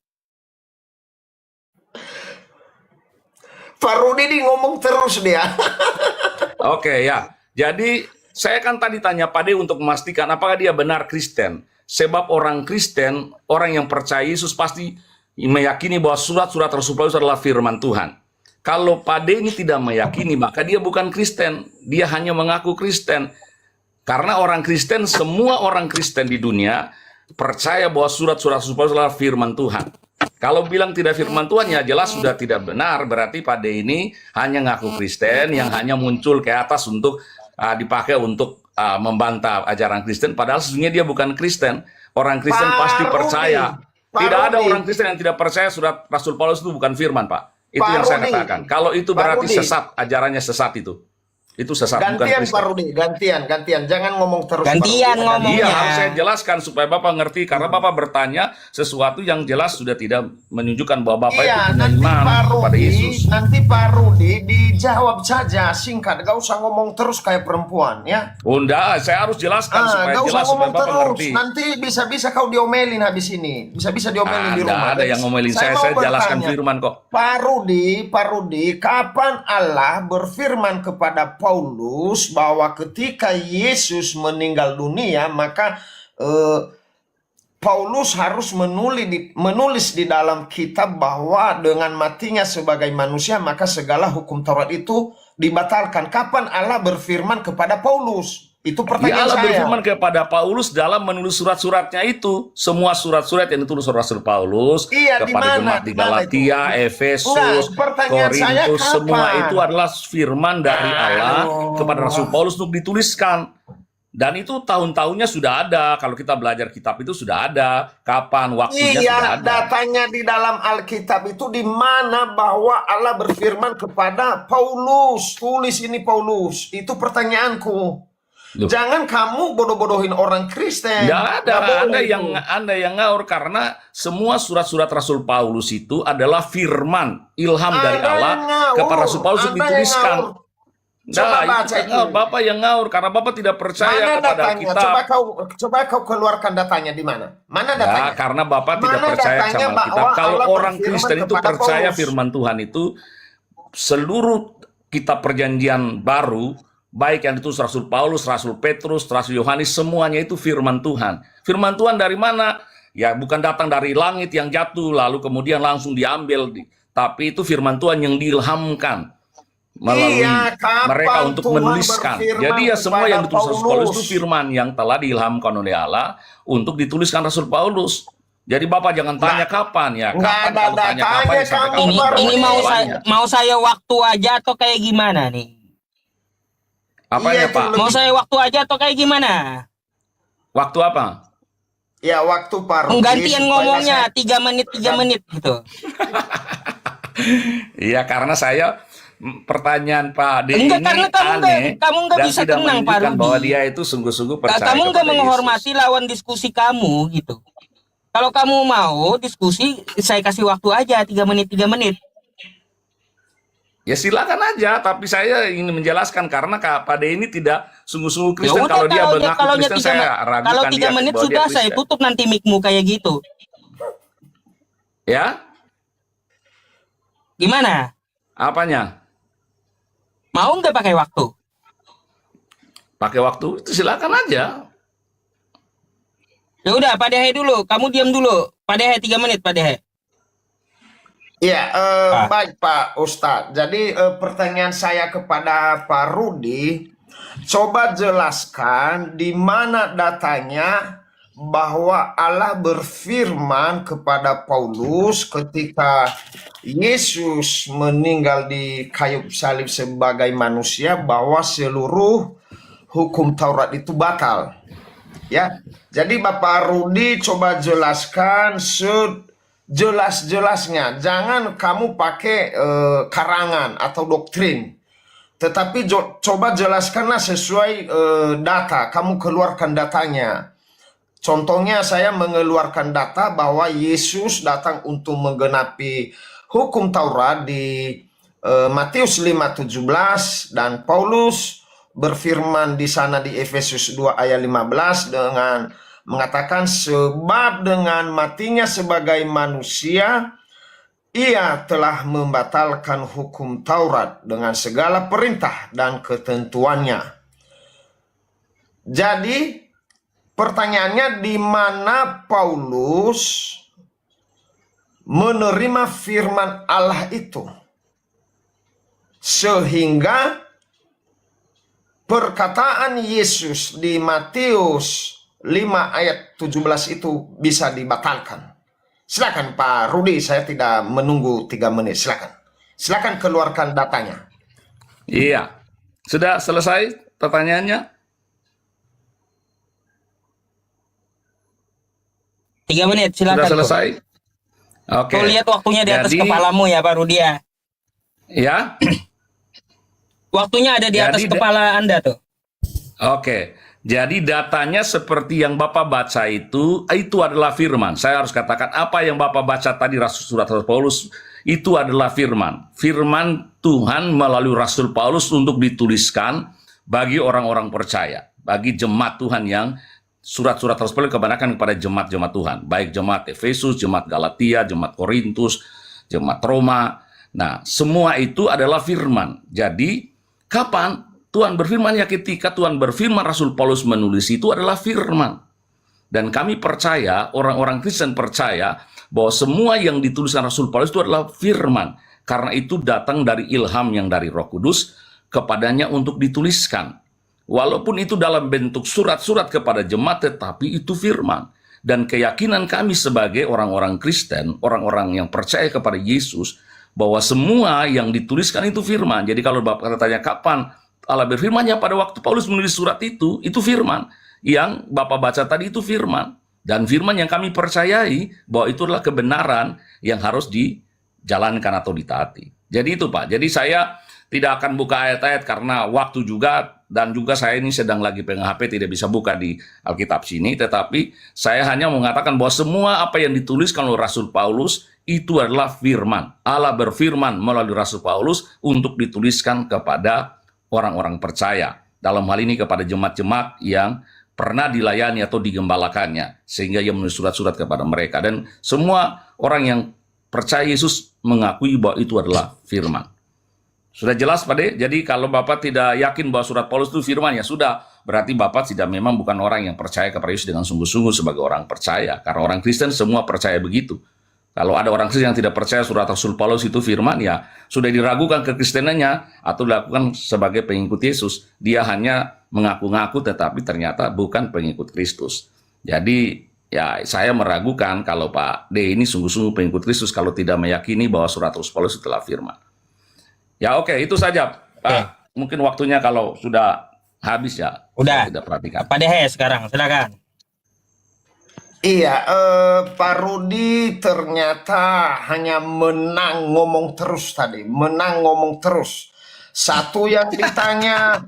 Pak Rudi nih ngomong terus dia. Oke ya. Jadi saya kan tadi tanya Pak De untuk memastikan apakah dia benar Kristen. Sebab orang Kristen, orang yang percaya Yesus pasti meyakini bahwa surat-surat Rasul Paulus adalah firman Tuhan. Kalau Pak De ini tidak meyakini, maka dia bukan Kristen. Dia hanya mengaku Kristen. Karena orang Kristen, semua orang Kristen di dunia percaya bahwa surat-surat Rasul Paulus adalah firman Tuhan. Kalau bilang tidak firman Tuhan, ya jelas sudah tidak benar. Berarti Pak De ini hanya ngaku Kristen yang hanya muncul ke atas untuk dipakai untuk membantah ajaran Kristen. Padahal sesungguhnya dia bukan Kristen. Orang Kristen Pak pasti Rudi, percaya. Pak Tidak ada Rudi. orang Kristen yang tidak percaya surat Rasul Paulus itu bukan firman, Pak. Itu Pak yang saya Rudi. katakan. Kalau itu Pak berarti Rudi. sesat, ajarannya sesat itu. Itu sesat, bukan Gantian Kristen. Pak Rudi, gantian. Jangan ngomong terus. Gantian Pak Rudi. ngomong. Iya, Ngomongnya. harus saya jelaskan supaya Bapak ngerti. Karena Bapak bertanya sesuatu yang jelas sudah tidak menunjukkan bahwa Bapak itu Iya, punya nanti iman Pak kepada Rudi, Yesus. nanti Pak Rudi dijawab saja singkat, gak usah ngomong terus kayak perempuan ya. Oh, enggak, saya harus jelaskan supaya Gak usah jelas supaya ngomong Bapak terus. ngerti. Nanti bisa-bisa kau diomelin habis ini, bisa-bisa diomelin di rumah. Ada yang ngomelin saya mau jelaskan bertanya, firman kok. Pak Rudi, kapan Allah berfirman kepada Paulus bahwa ketika Yesus meninggal dunia, maka Paulus harus menulis di dalam kitab bahwa dengan matinya sebagai manusia, maka segala hukum Taurat itu dibatalkan. Kapan Allah berfirman kepada Paulus? Itu Ya, pertanyaan Allah saya. berfirman kepada Paulus dalam menulis surat-suratnya itu. Semua surat-surat yang ditulis oleh Rasul Paulus Iya, di kepada mana? jemaat di Di mana Galatia, Enggak, Efesus, pertanyaan saya Korintus, kapan? semua itu adalah firman dari Allah kepada Rasul Paulus untuk dituliskan. Dan itu tahun-tahunnya sudah ada. Kalau kita belajar kitab itu sudah ada. Kapan, waktunya sudah Iya, ada. datanya di dalam Alkitab itu di mana bahwa Allah berfirman kepada Paulus, tulis ini Paulus. Itu pertanyaanku. Loh. Jangan kamu bodoh-bodohin orang Kristen. Nggak ada, Nggak boleh Anda itu. yang ngawur karena semua surat-surat Rasul Paulus itu adalah firman, ilham dari Ada Allah yang ngawur, kepada Rasul Paulus untuk ada yang dituliskan. ngawur. Coba Nah, baca itu kan itu. ngawur. Bapak yang ngawur karena Bapak tidak percaya Mana kepada datanya? kitab. Coba kau keluarkan datanya di mana? Mana Ya, datanya? karena Bapak tidak Mana percaya datanya sama kitab. bahwa Kalau Allah orang berfirman Kristen itu kepada percaya Paulus? firman Tuhan itu seluruh kitab perjanjian baru, baik yang ditulis Rasul Paulus, Rasul Petrus, Rasul Yohanes, semuanya itu firman Tuhan. Firman Tuhan dari mana? Ya, bukan datang dari langit yang jatuh lalu kemudian langsung diambil, tapi itu firman Tuhan yang diilhamkan melalui Iya, kapan mereka untuk Tuhan menuliskan. berfirman Jadi ya semua kepada yang ditulis Rasul Paulus itu Paulus? firman yang telah diilhamkan oleh Allah untuk dituliskan Rasul Paulus. Jadi Bapak jangan tanya kapan ya. nggak Kapan ada kalau tanya kapan datanya ya sampai kamu, kapan Ini Pak ini Rudi. mau saya waktu aja atau kayak gimana nih? Apanya Iya, itu Pak? lebih- Mau saya waktu aja atau kayak gimana? Waktu apa? Ya waktu Pak Rudi. Gantian supaya ngomongnya saya- 3 menit gitu. Iya karena saya pertanyaan Pak D Enggak, ini karena kamu nggak dan bisa tidak tenang, Pak menunjukkan Rudi. bahwa dia itu sungguh-sungguh percaya Kamu nggak kepada menghormati Yesus. lawan diskusi kamu gitu. Kalau kamu mau diskusi, saya kasih waktu aja 3 menit. Ya silakan aja, tapi saya ingin menjelaskan karena Pak D ini tidak sungguh-sungguh Ya Kristen. udah, Kalau dia mengaku kalau Kristen, saya ragukan kalau dia 3 menit bahwa dia sudah saya Kristen. tutup nanti mic-mu kayak gitu. Ya, Gimana? apanya? Mau nggak pakai waktu? Pakai waktu itu silakan aja. Ya udah, Pak Dehe dulu. Kamu diam dulu. Pak Dehe 3 menit, Pak Dehe. Ya, baik Pak Ustadz. Jadi pertanyaan saya kepada Pak Rudi, coba jelaskan di mana datanya bahwa Allah berfirman kepada Paulus ketika Yesus meninggal di kayu salib sebagai manusia bahwa seluruh hukum Taurat itu batal. Ya, jadi Bapak Rudi coba jelaskan jelas-jelasnya. Jangan kamu pakai karangan atau doktrin. Tetapi coba jelaskanlah sesuai data. Kamu keluarkan datanya. Contohnya saya mengeluarkan data bahwa Yesus datang untuk menggenapi hukum Taurat di Matius 5:17, dan Paulus berfirman di sana di Efesus 2 ayat 15 dengan mengatakan, sebab dengan matinya sebagai manusia ia telah membatalkan hukum Taurat dengan segala perintah dan ketentuannya. Jadi pertanyaannya, di mana Paulus menerima firman Allah itu sehingga perkataan Yesus di Matius 5 ayat 17 itu bisa dibatalkan? Silakan Pak Rudi, saya tidak menunggu 3 menit. Silakan keluarkan datanya. Iya. Sudah selesai pertanyaannya? 3 menit, Sudah silakan. selesai? Oke. Kau lihat waktunya di atas Jadi- kepalamu ya Pak Rudi ya. Ya. Waktunya ada di atas Jadi, kepala Anda tuh. Oke, jadi datanya seperti yang Bapak baca itu adalah firman. Saya harus katakan apa yang Bapak baca tadi surat Rasul Paulus itu adalah firman. Firman Tuhan melalui Rasul Paulus untuk dituliskan bagi orang-orang percaya, bagi jemaat Tuhan yang surat-surat Rasul Paulus kebanyakan kepada jemaat-jemaat Tuhan, baik jemaat Efesus, jemaat Galatia, jemaat Korintus, jemaat Roma. Nah, semua itu adalah firman. Jadi, kapan Tuhan berfirman? Ya ketika Tuhan berfirman, Rasul Paulus menulis itu adalah firman. Dan kami percaya, orang-orang Kristen percaya bahwa semua yang dituliskan Rasul Paulus itu adalah firman. Karena itu datang dari ilham yang dari Roh Kudus kepadanya untuk dituliskan. Walaupun itu dalam bentuk surat-surat kepada jemaat, tetapi itu firman. Dan keyakinan kami sebagai orang-orang Kristen, orang-orang yang percaya kepada Yesus, bahwa semua yang dituliskan itu firman. Jadi kalau Bapak tanya kapan Allah berfirmannya, pada waktu Paulus menulis surat itu firman. Yang Bapak baca tadi itu firman. Dan firman yang kami percayai bahwa itu adalah kebenaran yang harus dijalankan atau ditaati. Jadi itu Pak, jadi saya tidak akan buka ayat-ayat karena waktu juga, dan juga saya ini sedang lagi pegang HP, tidak bisa buka di Alkitab sini, tetapi saya hanya mengatakan bahwa semua apa yang dituliskan oleh Rasul Paulus itu adalah firman. Allah berfirman melalui Rasul Paulus untuk dituliskan kepada orang-orang percaya. Dalam hal ini kepada jemaat-jemaat yang pernah dilayani atau digembalakannya, sehingga ia menulis surat-surat kepada mereka. Dan semua orang yang percaya Yesus mengakui bahwa itu adalah firman. Sudah jelas Pak De? Jadi kalau Bapak tidak yakin bahwa surat Paulus itu firman, ya sudah, berarti Bapak memang bukan orang yang percaya kepada Yesus dengan sungguh-sungguh sebagai orang percaya. Karena orang Kristen semua percaya begitu. Kalau ada orang Kristen yang tidak percaya surat Rasul Paulus itu firman, ya sudah diragukan kekristenannya atau dilakukan sebagai pengikut Yesus. Dia hanya mengaku-ngaku tetapi ternyata bukan pengikut Kristus. Jadi ya saya meragukan kalau Pak D ini sungguh-sungguh pengikut Kristus kalau tidak meyakini bahwa surat Rasul Paulus itu adalah firman. Ya oke, itu saja Pak. Mungkin waktunya kalau sudah habis ya. Udah. Tidak perhatikan. Pak Dehe sekarang, silakan. Iya, Pak Rudi ternyata hanya menang ngomong terus tadi. Menang ngomong terus. Satu yang ditanya,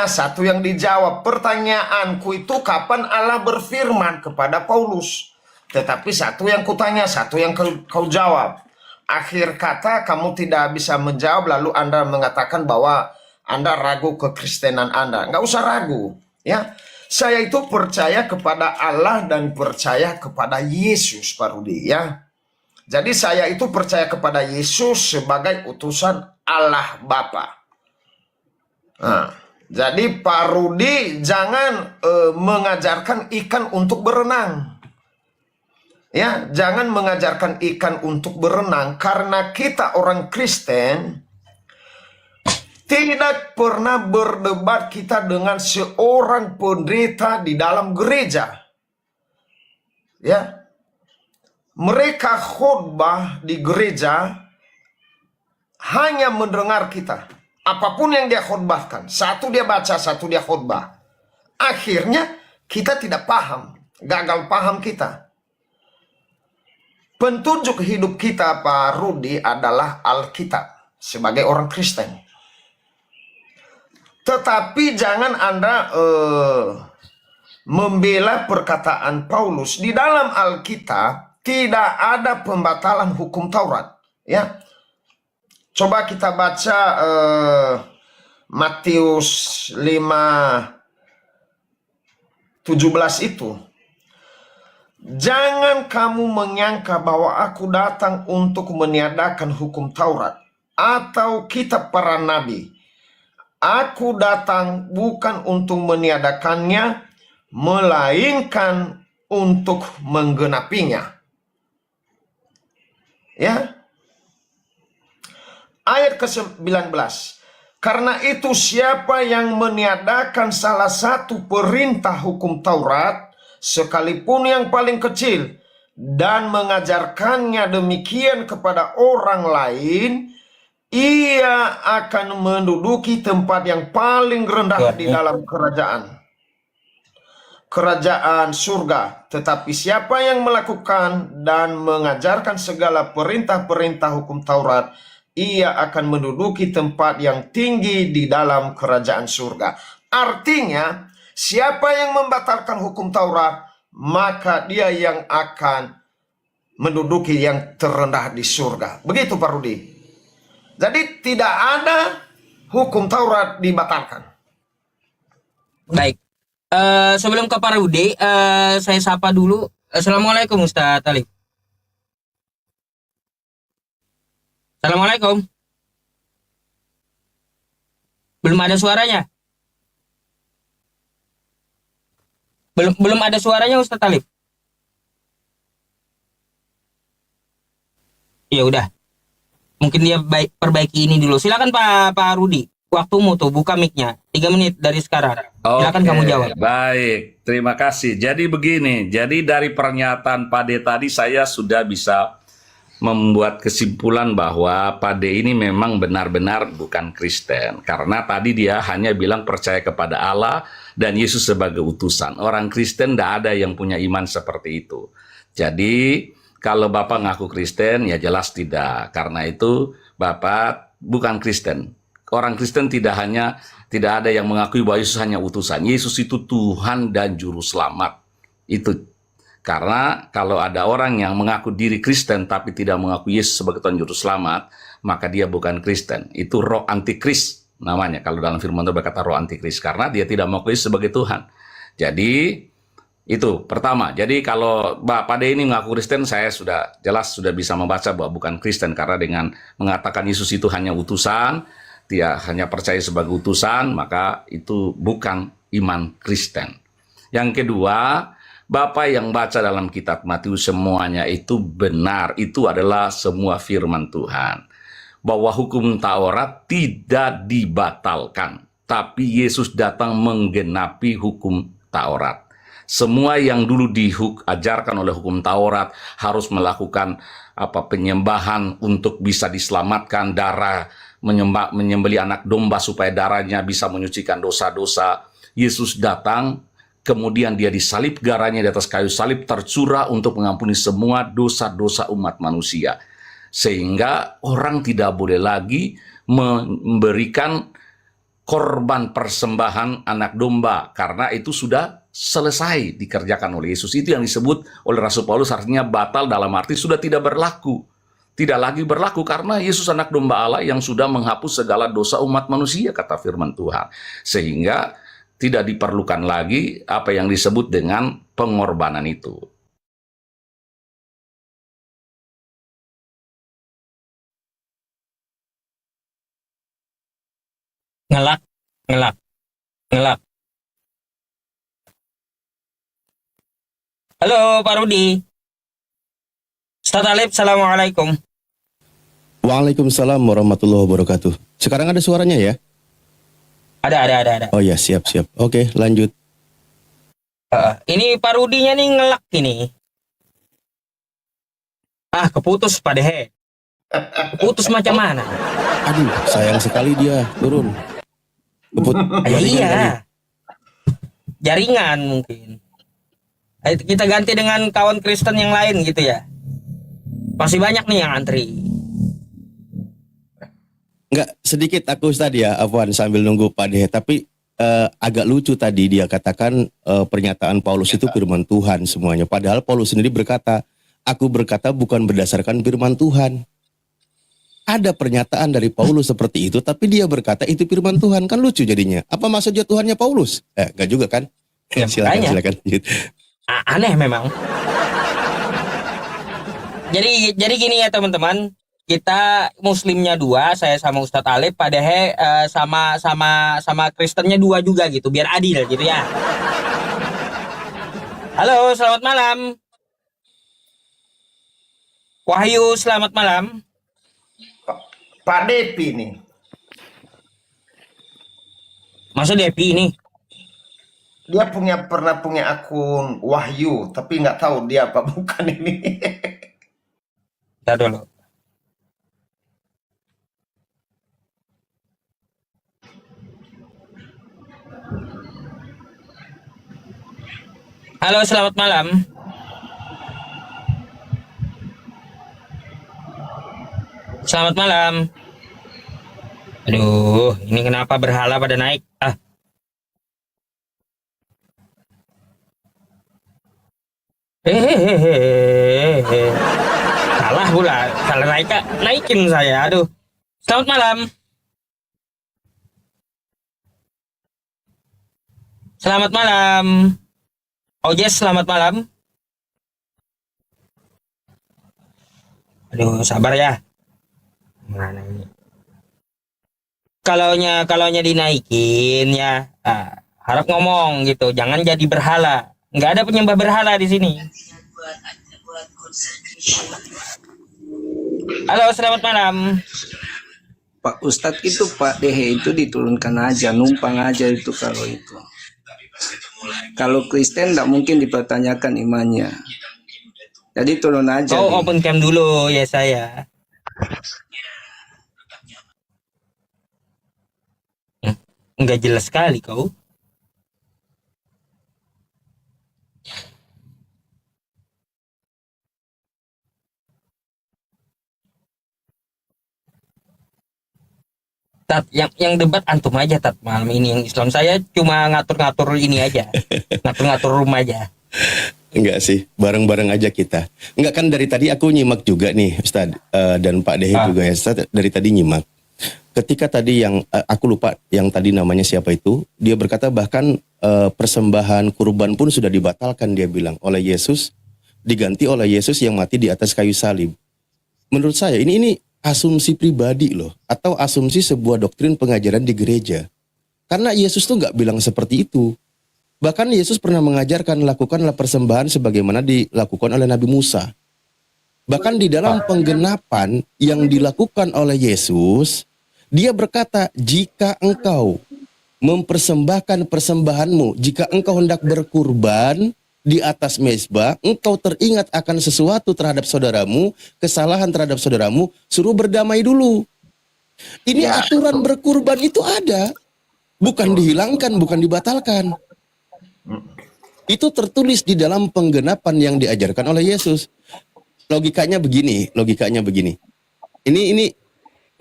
satu yang dijawab. Pertanyaanku itu kapan Allah berfirman kepada Paulus? Tetapi satu yang kutanya, satu yang kau jawab. Akhir kata kamu tidak bisa menjawab, lalu Anda mengatakan bahwa Anda ragu kekristenan Anda. Nggak usah ragu, ya. Saya itu percaya kepada Allah dan percaya kepada Yesus, Pak Rudi, ya. Jadi saya itu percaya kepada Yesus sebagai utusan Allah Bapa. Nah, jadi Pak Rudi jangan mengajarkan ikan untuk berenang. Ya, jangan mengajarkan ikan untuk berenang karena kita orang Kristen tidak pernah berdebat kita dengan seorang pendeta di dalam gereja. Ya. Mereka khotbah di gereja hanya mendengar kita. Apapun yang dia khotbahkan, satu dia baca, satu dia khotbah. Akhirnya kita tidak paham, gagal paham kita. Pentunjuk hidup kita, Pak Rudi, adalah Alkitab sebagai orang Kristen. Tetapi jangan Anda membela perkataan Paulus. Di dalam Alkitab tidak ada pembatalan hukum Taurat. Ya, coba kita baca Matius 5:17 itu. Jangan kamu menyangka bahwa aku datang untuk meniadakan hukum Taurat atau kitab para nabi. Aku datang bukan untuk meniadakannya, melainkan untuk menggenapinya. Ya. Ayat ke-19. Karena itu siapa yang meniadakan salah satu perintah hukum Taurat, sekalipun yang paling kecil, dan mengajarkannya demikian kepada orang lain, ia akan menduduki tempat yang paling rendah di dalam kerajaan surga. Tetapi siapa yang melakukan dan mengajarkan segala perintah-perintah hukum Taurat, ia akan menduduki tempat yang tinggi di dalam kerajaan surga. Artinya, siapa yang membatalkan hukum Taurat, maka dia yang akan menduduki yang terendah di surga. Begitu, Pak Rudi. Jadi tidak ada hukum Taurat dibatalkan. Baik. Sebelum ke Pak Rudi, saya sapa dulu. Assalamualaikum Ustaz Talib. Assalamualaikum. Belum ada suaranya. Belum ada suaranya Ustaz Talib. Ya udah. Mungkin dia perbaiki ini dulu. Silakan Pak Rudi. Waktumu tuh, buka mic-nya. 3 menit dari sekarang. Silakan kamu jawab. Baik, terima kasih. Jadi begini, jadi dari pernyataan Pak D tadi saya sudah bisa membuat kesimpulan bahwa Pak D ini memang benar-benar bukan Kristen. Karena tadi dia hanya bilang percaya kepada Allah dan Yesus sebagai utusan. Orang Kristen tidak ada yang punya iman seperti itu. Jadi kalau Bapak ngaku Kristen, ya jelas tidak. Karena itu Bapak bukan Kristen. Orang Kristen tidak ada yang mengakui bahwa Yesus hanya utusan. Yesus itu Tuhan dan Juru Selamat. Itu karena kalau ada orang yang mengaku diri Kristen tapi tidak mengaku Yesus sebagai Tuhan Juru Selamat, maka dia bukan Kristen. Itu roh antikris namanya. Kalau dalam firman Tuhan berkata roh antikris, karena dia tidak mengaku Yesus sebagai Tuhan. Jadi itu pertama. Jadi kalau Pak D ini mengaku Kristen, saya sudah bisa membaca bahwa bukan Kristen, karena dengan mengatakan Yesus itu hanya utusan, dia hanya percaya sebagai utusan, maka itu bukan iman Kristen. Yang kedua, Bapak yang baca dalam kitab Matius semuanya itu benar, itu adalah semua firman Tuhan. Bahwa hukum Taurat tidak dibatalkan, tapi Yesus datang menggenapi hukum Taurat. Semua yang dulu diajarkan oleh hukum Taurat harus melakukan penyembahan untuk bisa diselamatkan, darah, menyembeli anak domba supaya darahnya bisa menyucikan dosa-dosa. Yesus datang, kemudian dia disalib, darahnya di atas kayu salib tercurah untuk mengampuni semua dosa-dosa umat manusia. Sehingga orang tidak boleh lagi memberikan korban persembahan anak domba, karena itu sudah selesai dikerjakan oleh Yesus. Itu yang disebut oleh Rasul Paulus artinya batal, dalam arti sudah tidak berlaku. Tidak lagi berlaku karena Yesus anak domba Allah yang sudah menghapus segala dosa umat manusia, kata firman Tuhan. Sehingga tidak diperlukan lagi apa yang disebut dengan pengorbanan itu. Ngelak. Halo Pak Rudi. Ustaz Talib, Assalamualaikum. Waalaikumsalam warahmatullahi wabarakatuh. Sekarang ada suaranya ya? Ada. Oh ya, siap. Oke, lanjut. Ini Pak Rudinya nih ngelak ini. Keputus Pak Dehe. Keputus macam mana? Aduh, sayang sekali dia turun. Iya. Jaringan mungkin. Kita ganti dengan kawan Kristen yang lain gitu ya. Masih banyak nih yang antri. Enggak, sedikit aku tadi ya, Afwan, sambil nunggu Pak Dehe. Tapi agak lucu tadi dia katakan pernyataan Paulus itu firman Tuhan semuanya. Padahal Paulus sendiri berkata, aku berkata bukan berdasarkan firman Tuhan. Ada pernyataan dari Paulus seperti itu, tapi dia berkata itu firman Tuhan. Kan lucu jadinya. Apa maksudnya Tuhannya Paulus? Enggak juga kan? Ya, silakan, makanya. silakan. Aneh memang. Jadi gini ya teman-teman. Kita muslimnya 2, saya sama Ustadz Alif, Pak Dehe sama Kristennya 2 juga gitu, biar adil gitu ya. Halo, selamat malam. Wahyu, selamat malam. Pak Depi nih. Masa Depi ini? Dia pernah punya akun Wahyu, tapi nggak tahu dia apa bukan ini. Bentar dulu. Halo, selamat malam. Selamat malam. Aduh, ini kenapa berhala pada naik? Salah pula, salah naikin saya. Aduh. Selamat malam. Selamat malam. Oh yes, selamat malam. Aduh, sabar ya. Mana ini? Kalaunya dinaikin ya, harap ngomong gitu, jangan jadi berhala. Nggak ada penyembah berhala di sini. Halo, selamat malam. Pak Ustadz itu Pak Dehe itu diturunkan aja, numpang aja itu kalau itu. Kalau Kristen tidak mungkin dipertanyakan imannya. Jadi turun aja. Oh, open cam dulu ya saya. Nggak jelas sekali kau. Tat, yang debat antum aja Tat malam ini yang Islam. Saya cuma ngatur-ngatur ini aja. Ngatur-ngatur rumah aja. Enggak sih, bareng-bareng aja kita. Enggak, kan dari tadi aku nyimak juga nih Ustadz, dan Pak Dehe juga ya Ustadz, dari tadi nyimak. Ketika tadi yang aku lupa yang tadi namanya siapa itu, dia berkata bahkan persembahan kurban pun sudah dibatalkan, dia bilang, oleh Yesus, diganti oleh Yesus yang mati di atas kayu salib. Menurut saya ini asumsi pribadi loh, atau asumsi sebuah doktrin pengajaran di gereja. Karena Yesus tuh nggak bilang seperti itu. Bahkan Yesus pernah mengajarkan lakukanlah persembahan sebagaimana dilakukan oleh Nabi Musa. Bahkan di dalam penggenapan yang dilakukan oleh Yesus, dia berkata, jika engkau mempersembahkan persembahanmu, jika engkau hendak berkurban di atas mezbah, engkau teringat akan sesuatu terhadap saudaramu, kesalahan terhadap saudaramu, suruh berdamai dulu. Ini aturan berkurban itu ada, bukan dihilangkan, bukan dibatalkan. Itu tertulis di dalam penggenapan yang diajarkan oleh Yesus. Logikanya begini. Ini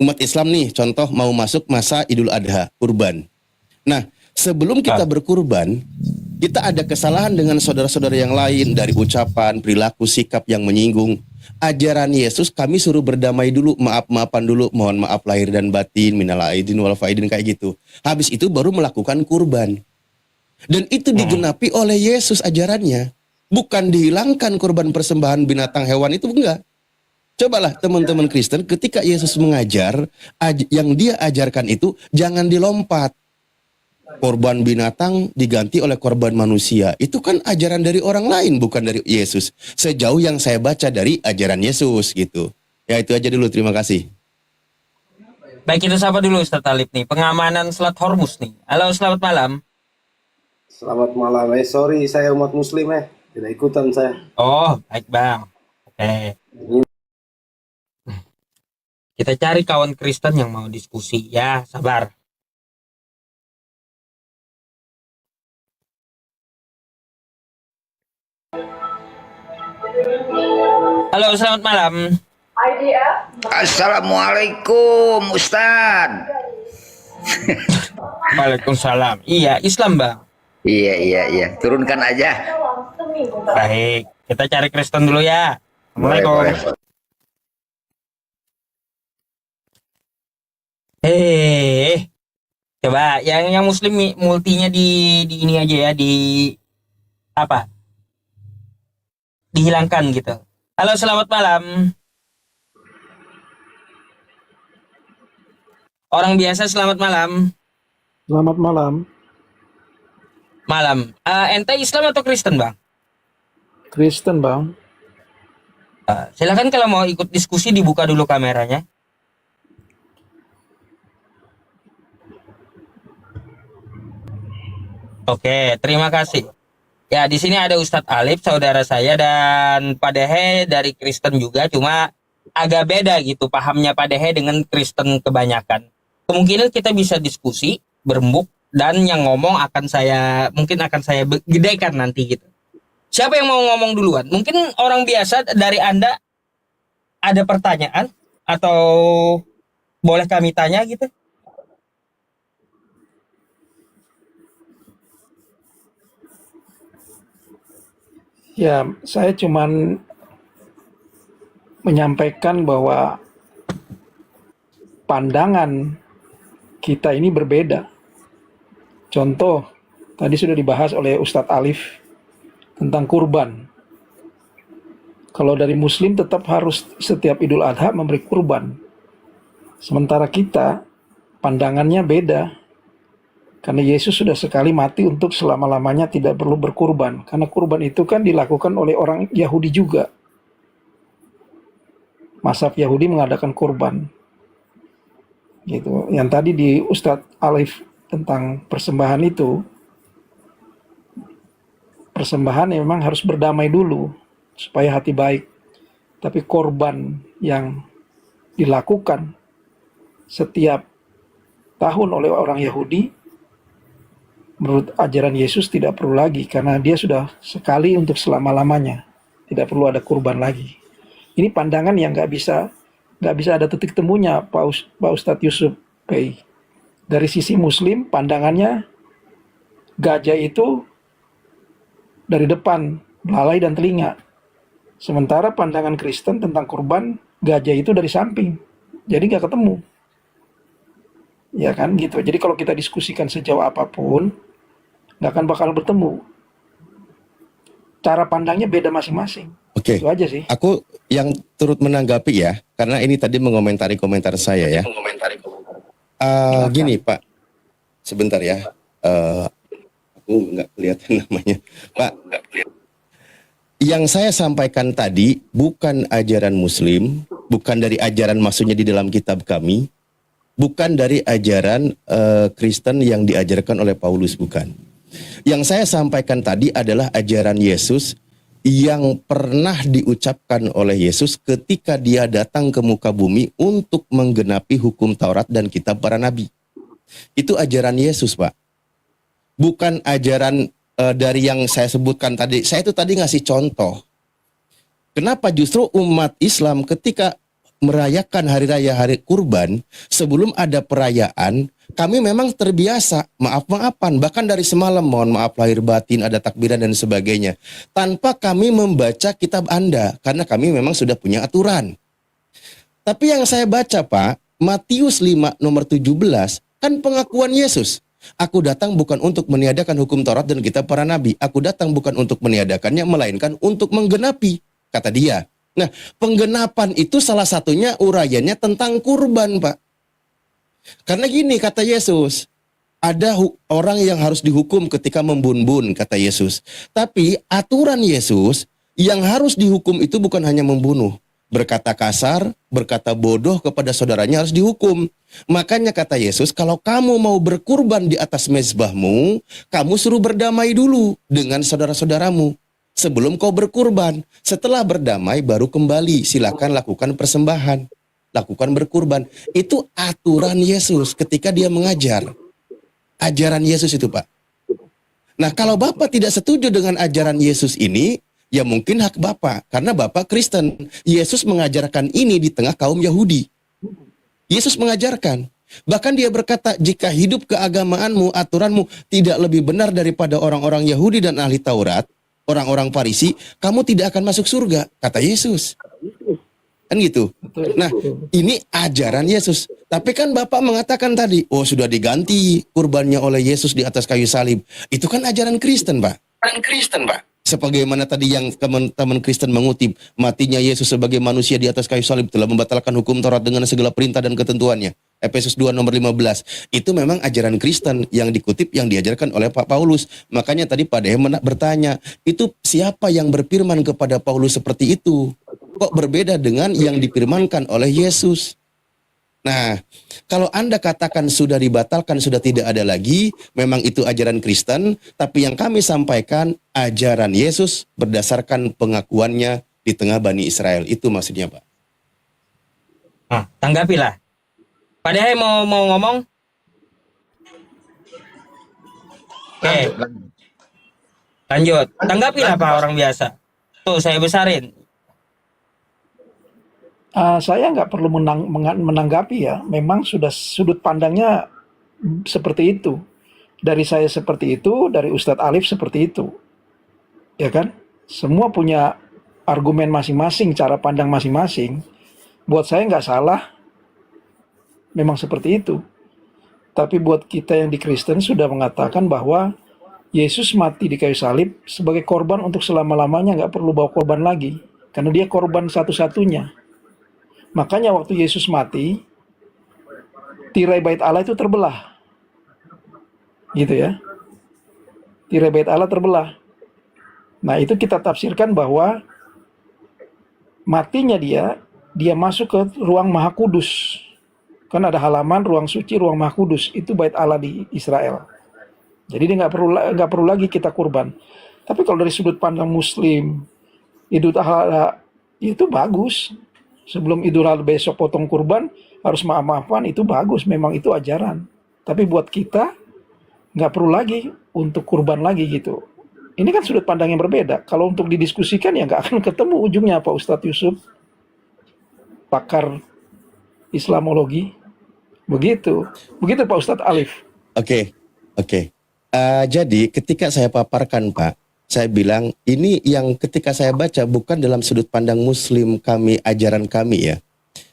umat Islam nih, contoh mau masuk masa Idul Adha, kurban. Nah, sebelum kita berkurban, kita ada kesalahan dengan saudara-saudara yang lain dari ucapan, perilaku, sikap yang menyinggung. Ajaran Yesus kami suruh berdamai dulu, maaf-maafan dulu, mohon maaf lahir dan batin, minal aidin wal faidin, kayak gitu. Habis itu baru melakukan kurban. Dan itu digenapi oleh Yesus ajarannya. Bukan dihilangkan kurban persembahan binatang hewan itu, enggak. Cobalah teman-teman Kristen ketika Yesus mengajar, yang dia ajarkan itu jangan dilompat. Korban binatang diganti oleh korban manusia. Itu kan ajaran dari orang lain, bukan dari Yesus. Sejauh yang saya baca dari ajaran Yesus gitu. Ya itu aja dulu, terima kasih. Baik, kita sapa dulu Ustaz Alif nih, pengamanan Selat Hormuz nih. Halo, selamat malam. Selamat malam. Sorry, saya umat muslim tidak ikutan saya. Oh, baik bang. Oke. Kita cari kawan Kristen yang mau diskusi ya, sabar. Halo, selamat malam. Assalamualaikum Ustaz. Waalaikumsalam. Iya, Islam, Bang. Iya. Turunkan aja. Baik, kita cari Kristen dulu ya. Boleh, Assalamualaikum. boleh. Coba yang Muslim multinya di ini aja ya, di apa? Dihilangkan gitu. Halo, selamat malam. Orang biasa selamat malam. Selamat malam. Malam. Ente Islam atau Kristen, Bang? Kristen, Bang. Silakan kalau mau ikut diskusi dibuka dulu kameranya. Oke, terima kasih. Ya, di sini ada Ustadz Alif, saudara saya, dan Pak Dehe dari Kristen juga, cuma agak beda gitu pahamnya Pak Dehe dengan Kristen kebanyakan. Kemungkinan kita bisa diskusi, berembuk, dan yang ngomong mungkin akan saya gedekan nanti gitu. Siapa yang mau ngomong duluan? Mungkin orang biasa dari Anda ada pertanyaan atau boleh kami tanya gitu? Ya, saya cuman menyampaikan bahwa pandangan kita ini berbeda. Contoh, tadi sudah dibahas oleh Ustadz Alif tentang kurban. Kalau dari Muslim tetap harus setiap Idul Adha memberi kurban. Sementara kita, pandangannya beda. Karena Yesus sudah sekali mati untuk selama-lamanya tidak perlu berkurban. Karena kurban itu kan dilakukan oleh orang Yahudi juga. Mazhab Yahudi mengadakan kurban. Gitu. Yang tadi di Ustadz Alif tentang persembahan itu, persembahan memang harus berdamai dulu supaya hati baik. Tapi korban yang dilakukan setiap tahun oleh orang Yahudi, menurut ajaran Yesus tidak perlu lagi karena dia sudah sekali untuk selama-lamanya. Tidak perlu ada kurban lagi. Ini pandangan yang nggak bisa ada titik temunya Pak Ustadz Yusuf Pei. Dari sisi Muslim, pandangannya gajah itu dari depan, belalai dan telinga. Sementara pandangan Kristen tentang kurban, gajah itu dari samping. Jadi nggak ketemu. Ya kan gitu. Jadi kalau kita diskusikan sejauh apapun, nggak akan bakal bertemu. Cara pandangnya beda masing-masing. Oke. Itu aja sih. Aku yang turut menanggapi ya, karena ini tadi mengomentari komentar saya ya. Gini Pak, sebentar ya. Aku nggak kelihatan namanya. Pak, yang saya sampaikan tadi bukan ajaran Muslim, bukan dari ajaran maksudnya di dalam kitab kami, bukan dari ajaran Kristen yang diajarkan oleh Paulus, bukan. Yang saya sampaikan tadi adalah ajaran Yesus yang pernah diucapkan oleh Yesus ketika dia datang ke muka bumi untuk menggenapi hukum Taurat dan kitab para nabi. Itu ajaran Yesus, Pak. Bukan ajaran dari yang saya sebutkan tadi. Saya itu tadi ngasih contoh. Kenapa justru umat Islam ketika merayakan hari raya hari kurban, sebelum ada perayaan, kami memang terbiasa maaf-maafan, bahkan dari semalam mohon maaf lahir batin, ada takbiran dan sebagainya, tanpa kami membaca kitab Anda, karena kami memang sudah punya aturan. Tapi yang saya baca Pak, Matius 5 nomor 17, kan pengakuan Yesus. Aku datang bukan untuk meniadakan hukum Taurat dan kitab para nabi. Aku datang bukan untuk meniadakannya, melainkan untuk menggenapi, kata dia. Nah, penggenapan itu salah satunya uraiannya tentang kurban, Pak. Karena gini kata Yesus, ada orang yang harus dihukum ketika membun-bun, kata Yesus. Tapi aturan Yesus yang harus dihukum itu bukan hanya membunuh. Berkata kasar, berkata bodoh kepada saudaranya harus dihukum. Makanya kata Yesus, kalau kamu mau berkurban di atas mezbahmu, kamu suruh berdamai dulu dengan saudara-saudaramu. Sebelum kau berkurban, setelah berdamai baru kembali, silakan lakukan persembahan, lakukan berkurban. Itu aturan Yesus ketika dia mengajar. Ajaran Yesus itu, Pak. Nah, kalau Bapak tidak setuju dengan ajaran Yesus ini, Ya mungkin hak Bapak, karena Bapak Kristen. Yesus mengajarkan ini di tengah kaum Yahudi. Yesus mengajarkan. Bahkan dia berkata, jika hidup keagamaanmu, aturanmu tidak lebih benar daripada orang-orang Yahudi dan ahli Taurat, orang-orang Farisi, kamu tidak akan masuk surga, kata Yesus. Kan gitu. Nah, ini ajaran Yesus. Tapi kan Bapak mengatakan tadi, oh sudah diganti kurbannya oleh Yesus di atas kayu salib. Itu kan ajaran Kristen, Pak. Sebagaimana tadi yang teman-teman Kristen mengutip, matinya Yesus sebagai manusia di atas kayu salib telah membatalkan hukum Taurat dengan segala perintah dan ketentuannya. Efesus 2 nomor 15. Itu memang ajaran Kristen yang dikutip, yang diajarkan oleh Pak Paulus. Makanya tadi Pak Dehe bertanya, itu siapa yang berfirman kepada Paulus seperti itu? Kok berbeda dengan yang difirmankan oleh Yesus? Nah, kalau Anda katakan sudah dibatalkan, sudah tidak ada lagi, memang itu ajaran Kristen, tapi yang kami sampaikan ajaran Yesus berdasarkan pengakuannya di tengah Bani Israel. Itu maksudnya, Pak. Nah, tanggapilah. Pak Dehe mau ngomong? Oke. Lanjut. Tanggapilah Pak orang biasa. Tuh, saya besarin. Saya nggak perlu menanggapi ya. Memang sudah sudut pandangnya seperti itu. Dari saya seperti itu, dari Ustadz Alif seperti itu. Ya kan? Semua punya argumen masing-masing, cara pandang masing-masing. Buat saya nggak salah. Memang seperti itu. Tapi buat kita yang di Kristen sudah mengatakan bahwa Yesus mati di kayu salib sebagai korban untuk selama-lamanya, nggak perlu bawa korban lagi. Karena dia korban satu-satunya. Makanya waktu Yesus mati, tirai bait Allah itu terbelah. Gitu ya. Tirai bait Allah terbelah. Nah, itu kita tafsirkan bahwa matinya dia masuk ke ruang Maha Kudus. Kan ada halaman ruang suci, ruang Maha Kudus, itu bait Allah di Israel. Jadi dia nggak perlu lagi kita kurban. Tapi kalau dari sudut pandang Muslim, Idul Adha itu bagus. Sebelum Idul Adha besok potong kurban, harus maaf-maafan, itu bagus, memang itu ajaran. Tapi buat kita, nggak perlu lagi untuk kurban lagi gitu. Ini kan sudut pandang yang berbeda. Kalau untuk didiskusikan ya nggak akan ketemu ujungnya Pak Ustadz Yusuf, pakar Islamologi. Begitu Pak Ustadz Alif. Oke. Jadi ketika saya paparkan, Pak, saya bilang ini yang ketika saya baca bukan dalam sudut pandang Muslim kami, ajaran kami ya.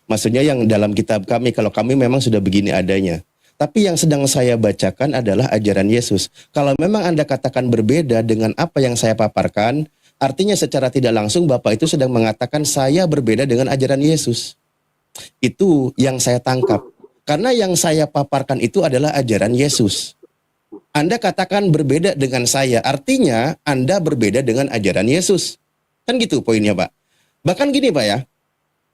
Maksudnya yang dalam kitab kami, kalau kami memang sudah begini adanya. Tapi yang sedang saya bacakan adalah ajaran Yesus. Kalau memang Anda katakan berbeda dengan apa yang saya paparkan, artinya secara tidak langsung Bapak itu sedang mengatakan saya berbeda dengan ajaran Yesus. Itu yang saya tangkap. Karena yang saya paparkan itu adalah ajaran Yesus. Anda katakan berbeda dengan saya, artinya Anda berbeda dengan ajaran Yesus. Kan gitu poinnya, Pak. Bahkan gini, Pak ya.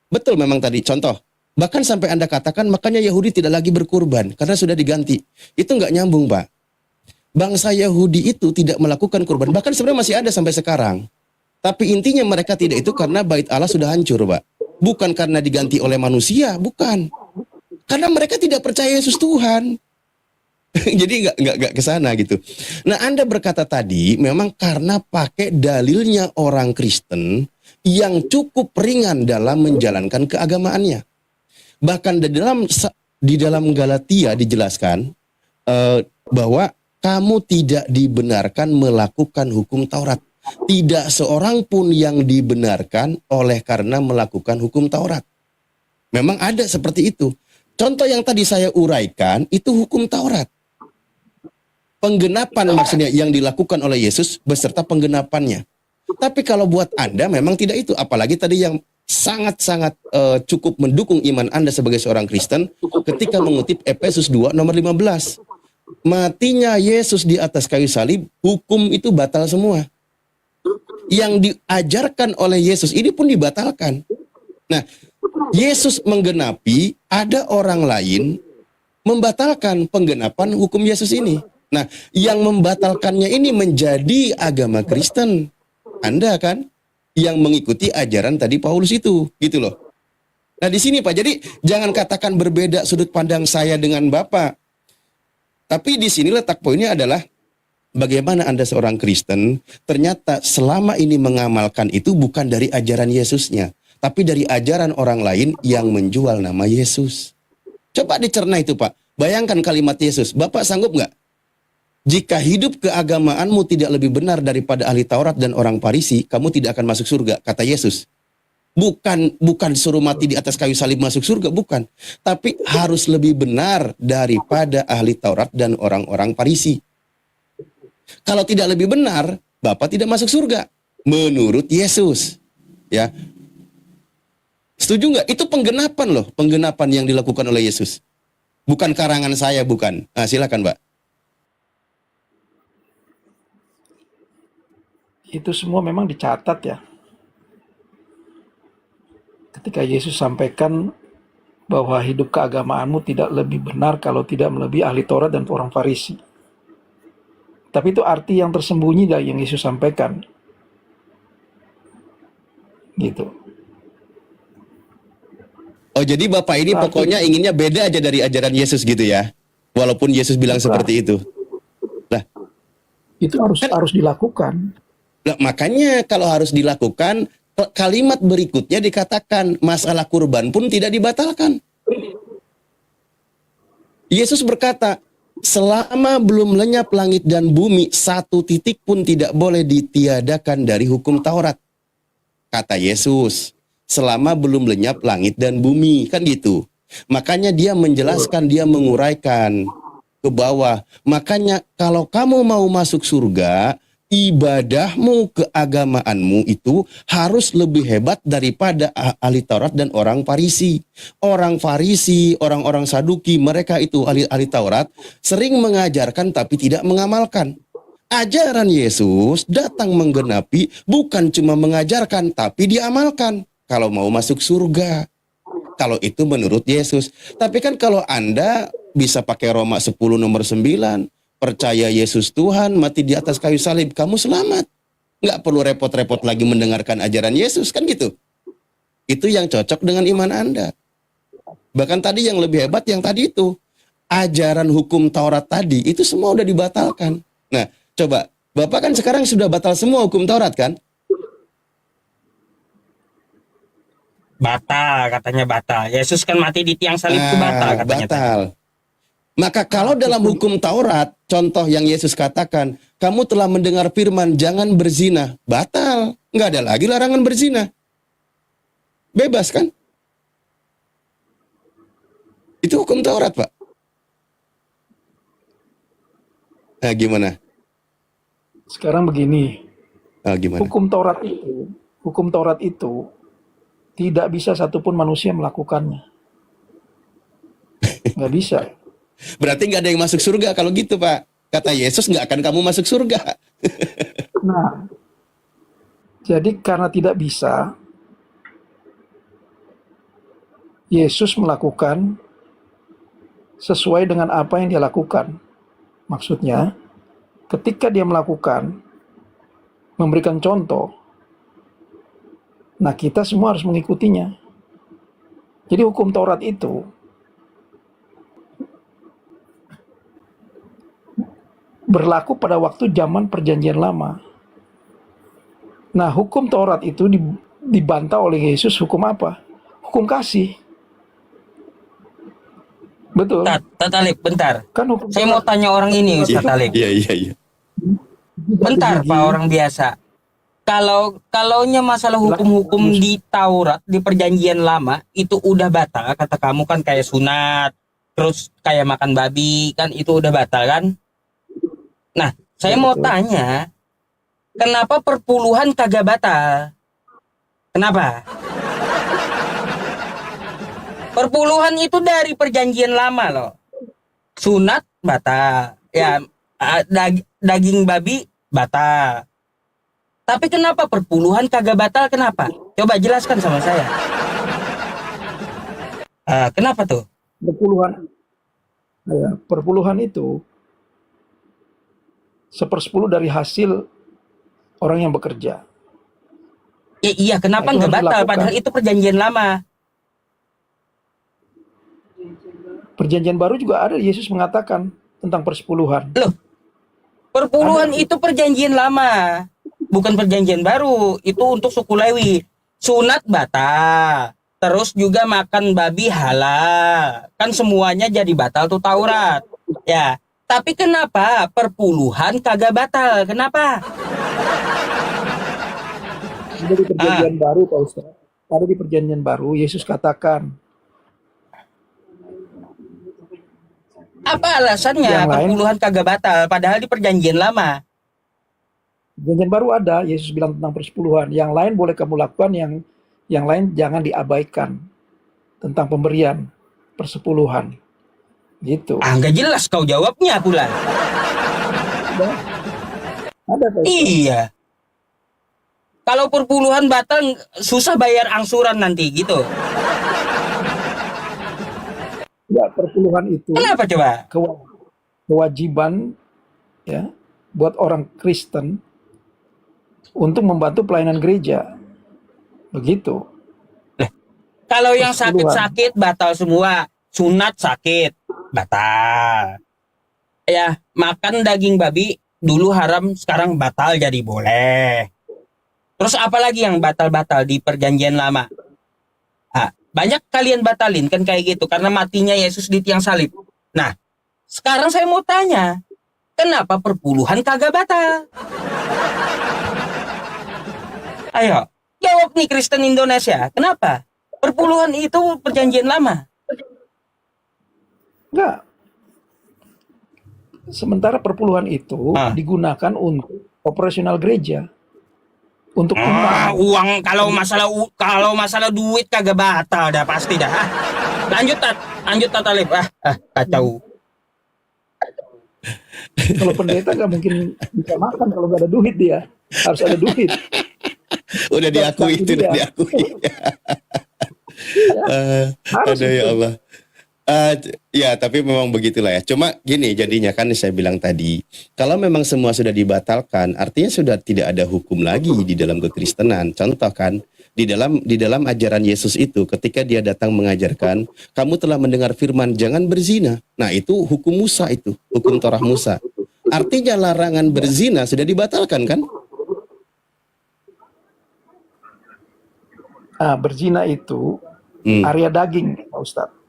Betul memang tadi contoh. Bahkan sampai Anda katakan makanya Yahudi tidak lagi berkurban karena sudah diganti. Itu nggak nyambung, Pak. Bangsa Yahudi itu tidak melakukan kurban. Bahkan sebenarnya masih ada sampai sekarang. Tapi intinya mereka tidak itu karena bait Allah sudah hancur, Pak. Bukan karena diganti oleh manusia, bukan. Karena mereka tidak percaya Yesus Tuhan. Jadi nggak ke sana gitu. Nah, Anda berkata tadi memang karena pakai dalilnya orang Kristen yang cukup ringan dalam menjalankan keagamaannya. Bahkan di dalam Galatia dijelaskan bahwa kamu tidak dibenarkan melakukan hukum Taurat. Tidak seorang pun yang dibenarkan oleh karena melakukan hukum Taurat. Memang ada seperti itu. Contoh yang tadi saya uraikan itu hukum Taurat. Penggenapan maksudnya yang dilakukan oleh Yesus beserta penggenapannya. Tapi kalau buat Anda memang tidak itu. Apalagi tadi yang sangat-sangat cukup mendukung iman Anda sebagai seorang Kristen ketika mengutip Efesus 2 nomor 15. Matinya Yesus di atas kayu salib, hukum itu batal semua. Yang diajarkan oleh Yesus ini pun dibatalkan. Nah, Yesus menggenapi, ada orang lain membatalkan penggenapan hukum Yesus ini. Nah, yang membatalkannya ini menjadi agama Kristen. Anda kan yang mengikuti ajaran tadi Paulus itu, gitu loh. Nah, di sini Pak, jadi jangan katakan berbeda sudut pandang saya dengan Bapak. Tapi di sini letak poinnya adalah bagaimana Anda seorang Kristen, ternyata selama ini mengamalkan itu bukan dari ajaran Yesusnya, tapi dari ajaran orang lain yang menjual nama Yesus. Coba dicerna itu Pak. Bayangkan kalimat Yesus. Bapak sanggup nggak? Jika hidup keagamaanmu tidak lebih benar daripada ahli Taurat dan orang Farisi, kamu tidak akan masuk surga, kata Yesus. Bukan suruh mati di atas kayu salib masuk surga, bukan. Tapi harus lebih benar daripada ahli Taurat dan orang-orang Farisi. Kalau tidak lebih benar, Bapak tidak masuk surga. Menurut Yesus. Ya. Setuju nggak? Itu penggenapan loh. Penggenapan yang dilakukan oleh Yesus. Bukan karangan saya, bukan. Nah, silakan Mbak. Itu semua memang dicatat ya. Ketika Yesus sampaikan bahwa hidup keagamaanmu tidak lebih benar kalau tidak melebihi ahli Taurat dan orang Farisi. Tapi itu arti yang tersembunyi dari yang Yesus sampaikan. Gitu. Oh, jadi Bapak ini pokoknya inginnya beda aja dari ajaran Yesus gitu ya. Walaupun Yesus bilang seperti itu. Lah, itu harus dilakukan. Nah, makanya kalau harus dilakukan, kalimat berikutnya dikatakan masalah kurban pun tidak dibatalkan. Yesus berkata, selama belum lenyap langit dan bumi, satu titik pun tidak boleh ditiadakan dari hukum Taurat. Kata Yesus, selama belum lenyap langit dan bumi, kan gitu. Makanya dia menjelaskan, dia menguraikan ke bawah. Makanya kalau kamu mau masuk surga, ibadahmu, keagamaanmu itu harus lebih hebat daripada ahli Taurat dan orang Farisi. Orang Farisi, orang-orang Saduki, mereka itu ahli Taurat, sering mengajarkan tapi tidak mengamalkan. Ajaran Yesus datang menggenapi, bukan cuma mengajarkan tapi diamalkan. Kalau mau masuk surga. Kalau itu menurut Yesus. Tapi kan kalau Anda bisa pakai Roma 10 nomor 9, percaya Yesus Tuhan, mati di atas kayu salib, kamu selamat. Nggak perlu repot-repot lagi mendengarkan ajaran Yesus, kan gitu. Itu yang cocok dengan iman Anda. Bahkan tadi yang lebih hebat yang tadi itu. Ajaran hukum Taurat tadi, itu semua udah dibatalkan. Nah, coba, Bapak kan sekarang sudah batal semua hukum Taurat kan? Batal, katanya batal. Yesus kan mati di tiang salib itu batal katanya. Batal. Maka kalau dalam hukum Taurat, contoh yang Yesus katakan, kamu telah mendengar firman jangan berzina, batal. Nggak ada lagi larangan berzina. Bebas kan? Itu hukum Taurat, Pak. Nah, gimana? Sekarang begini. Gimana? Hukum Taurat itu tidak bisa satupun manusia melakukannya. Nggak bisa. Berarti nggak ada yang masuk surga kalau gitu, Pak. Kata Yesus, nggak akan kamu masuk surga. Nah, jadi karena tidak bisa, Yesus melakukan sesuai dengan apa yang dia lakukan. Maksudnya, ketika dia melakukan, memberikan contoh, nah kita semua harus mengikutinya. Jadi hukum Taurat itu berlaku pada waktu zaman perjanjian lama. Nah, hukum Taurat itu dibantah oleh Yesus, hukum apa? Hukum kasih. Betul. Ustaz Talib, bentar. Kan saya mau tanya orang ini, Ustaz Talib. Iya. Bentar, Pak, orang biasa. Kalaunya masalah hukum-hukum di Taurat, di perjanjian lama, itu udah batal, kata kamu kan kayak sunat, terus kayak makan babi, kan itu udah batal kan? Nah, saya mau tanya, kenapa perpuluhan kagak batal? Kenapa? Perpuluhan itu dari perjanjian lama loh. Sunat batal, ya daging babi batal. Tapi kenapa perpuluhan kagak batal? Kenapa? Coba jelaskan sama saya. Kenapa tuh? Perpuluhan itu 1/10 dari hasil orang yang bekerja. Iya, kenapa nggak batal? Padahal itu perjanjian lama. Perjanjian baru juga ada, Yesus mengatakan tentang persepuluhan. Loh, Perpuluhan itu perjanjian lama, bukan perjanjian baru. Itu untuk suku Lewi. Sunat batal. Terus juga makan babi halal. Kan semuanya jadi batal tuh Taurat. Ya. Tapi kenapa perpuluhan kagak batal? Kenapa? Ada di perjanjian baru, Pak Ustaz. Ada di perjanjian baru, Yesus katakan, Apa alasannya yang lain, perpuluhan kagak batal? Padahal di perjanjian lama. perjanjian baru ada, Yesus bilang tentang persepuluhan. Yang lain boleh kamu lakukan, yang lain jangan diabaikan. Tentang pemberian, persepuluhan. Gitu. Nggak jelas kau jawabnya pula. Ada, Pak Ustaz. Iya. Kalau perpuluhan batal, susah bayar angsuran nanti gitu. Ya, perpuluhan itu Kenapa coba? kewajiban ya buat orang Kristen untuk membantu pelayanan gereja. Begitu. Kalau yang Persepuluhan. sakit-sakit batal semua. Sunat sakit, batal. Ya, makan daging babi dulu haram, sekarang batal jadi boleh. Terus apalagi yang batal-batal di perjanjian lama? Banyak kalian batalin kan kayak gitu karena matinya Yesus di tiang salib. Nah, sekarang saya mau tanya, kenapa perpuluhan kagak batal? Ayo, jawab nih Kristen Indonesia, kenapa? Perpuluhan itu perjanjian lama. Enggak. Sementara perpuluhan itu digunakan untuk operasional gereja. Untuk uang kalau masalah duit kagak batal dah pasti dah. Lanjut Tat Alif. Kacau. Kalau pendeta nggak mungkin bisa makan kalau nggak ada duit dia. Harus ada duit. Udah diakui itu, udah diakui. Aduh ya Allah. Ya, tapi memang begitulah ya. Cuma gini jadinya kan saya bilang tadi, kalau memang semua sudah dibatalkan, artinya sudah tidak ada hukum lagi di dalam kekristenan. Contoh kan, di dalam ajaran Yesus itu, ketika dia datang mengajarkan, kamu telah mendengar firman jangan berzina. Nah itu hukum Musa itu, hukum Torah Musa. Artinya larangan berzina sudah dibatalkan kan? Berzina itu area daging, Pak Ustadz.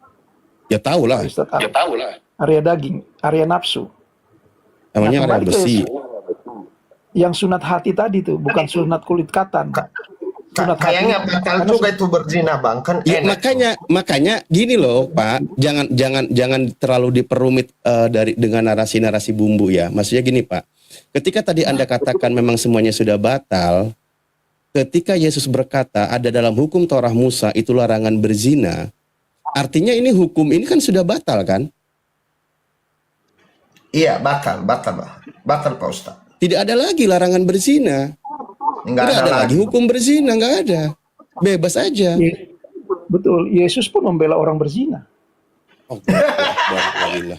Ya tahu lah. Area daging, area nafsu. Namanya area besi. Yang sunat hati tadi tuh, bukan sunat kulit katan. Sunat Kayaknya batal juga itu berzina, Bang. Kan ya, enak. makanya gini loh, Pak. Jangan terlalu diperumit dengan narasi-narasi bumbu ya. Maksudnya gini, Pak. Ketika tadi Anda katakan memang semuanya sudah batal, ketika Yesus berkata ada dalam hukum Torah Musa itu larangan berzina, artinya ini hukum ini kan sudah batal kan? Iya, batal Pak Ustaz. Tidak ada lagi larangan berzina. Nggak ada lagi hukum berzina, nggak ada. Bebas aja. Betul, Yesus pun membela orang berzina.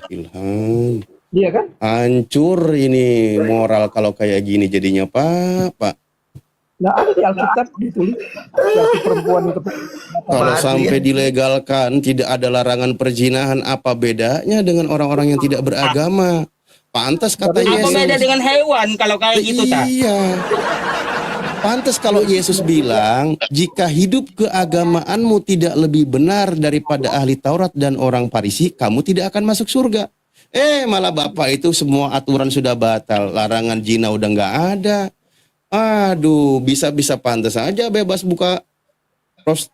Ilham. Iya kan? Hancur ini moral kalau kayak gini jadinya, Pak. Nah, ada di Alkitab ditulis satu perempuan itu. Kalau sampai dilegalkan tidak ada larangan perzinahan, apa bedanya dengan orang-orang yang tidak beragama? Pantas kata Yesus. Apa beda dengan hewan kalau kayak gitu, tak? Iya. Pantas kalau Yesus bilang, jika hidup keagamaanmu tidak lebih benar daripada ahli Taurat dan orang Farisi, kamu tidak akan masuk surga. Malah Bapak itu semua aturan sudah batal, larangan zina udah nggak ada. Aduh, bisa-bisa pantas aja bebas buka terus.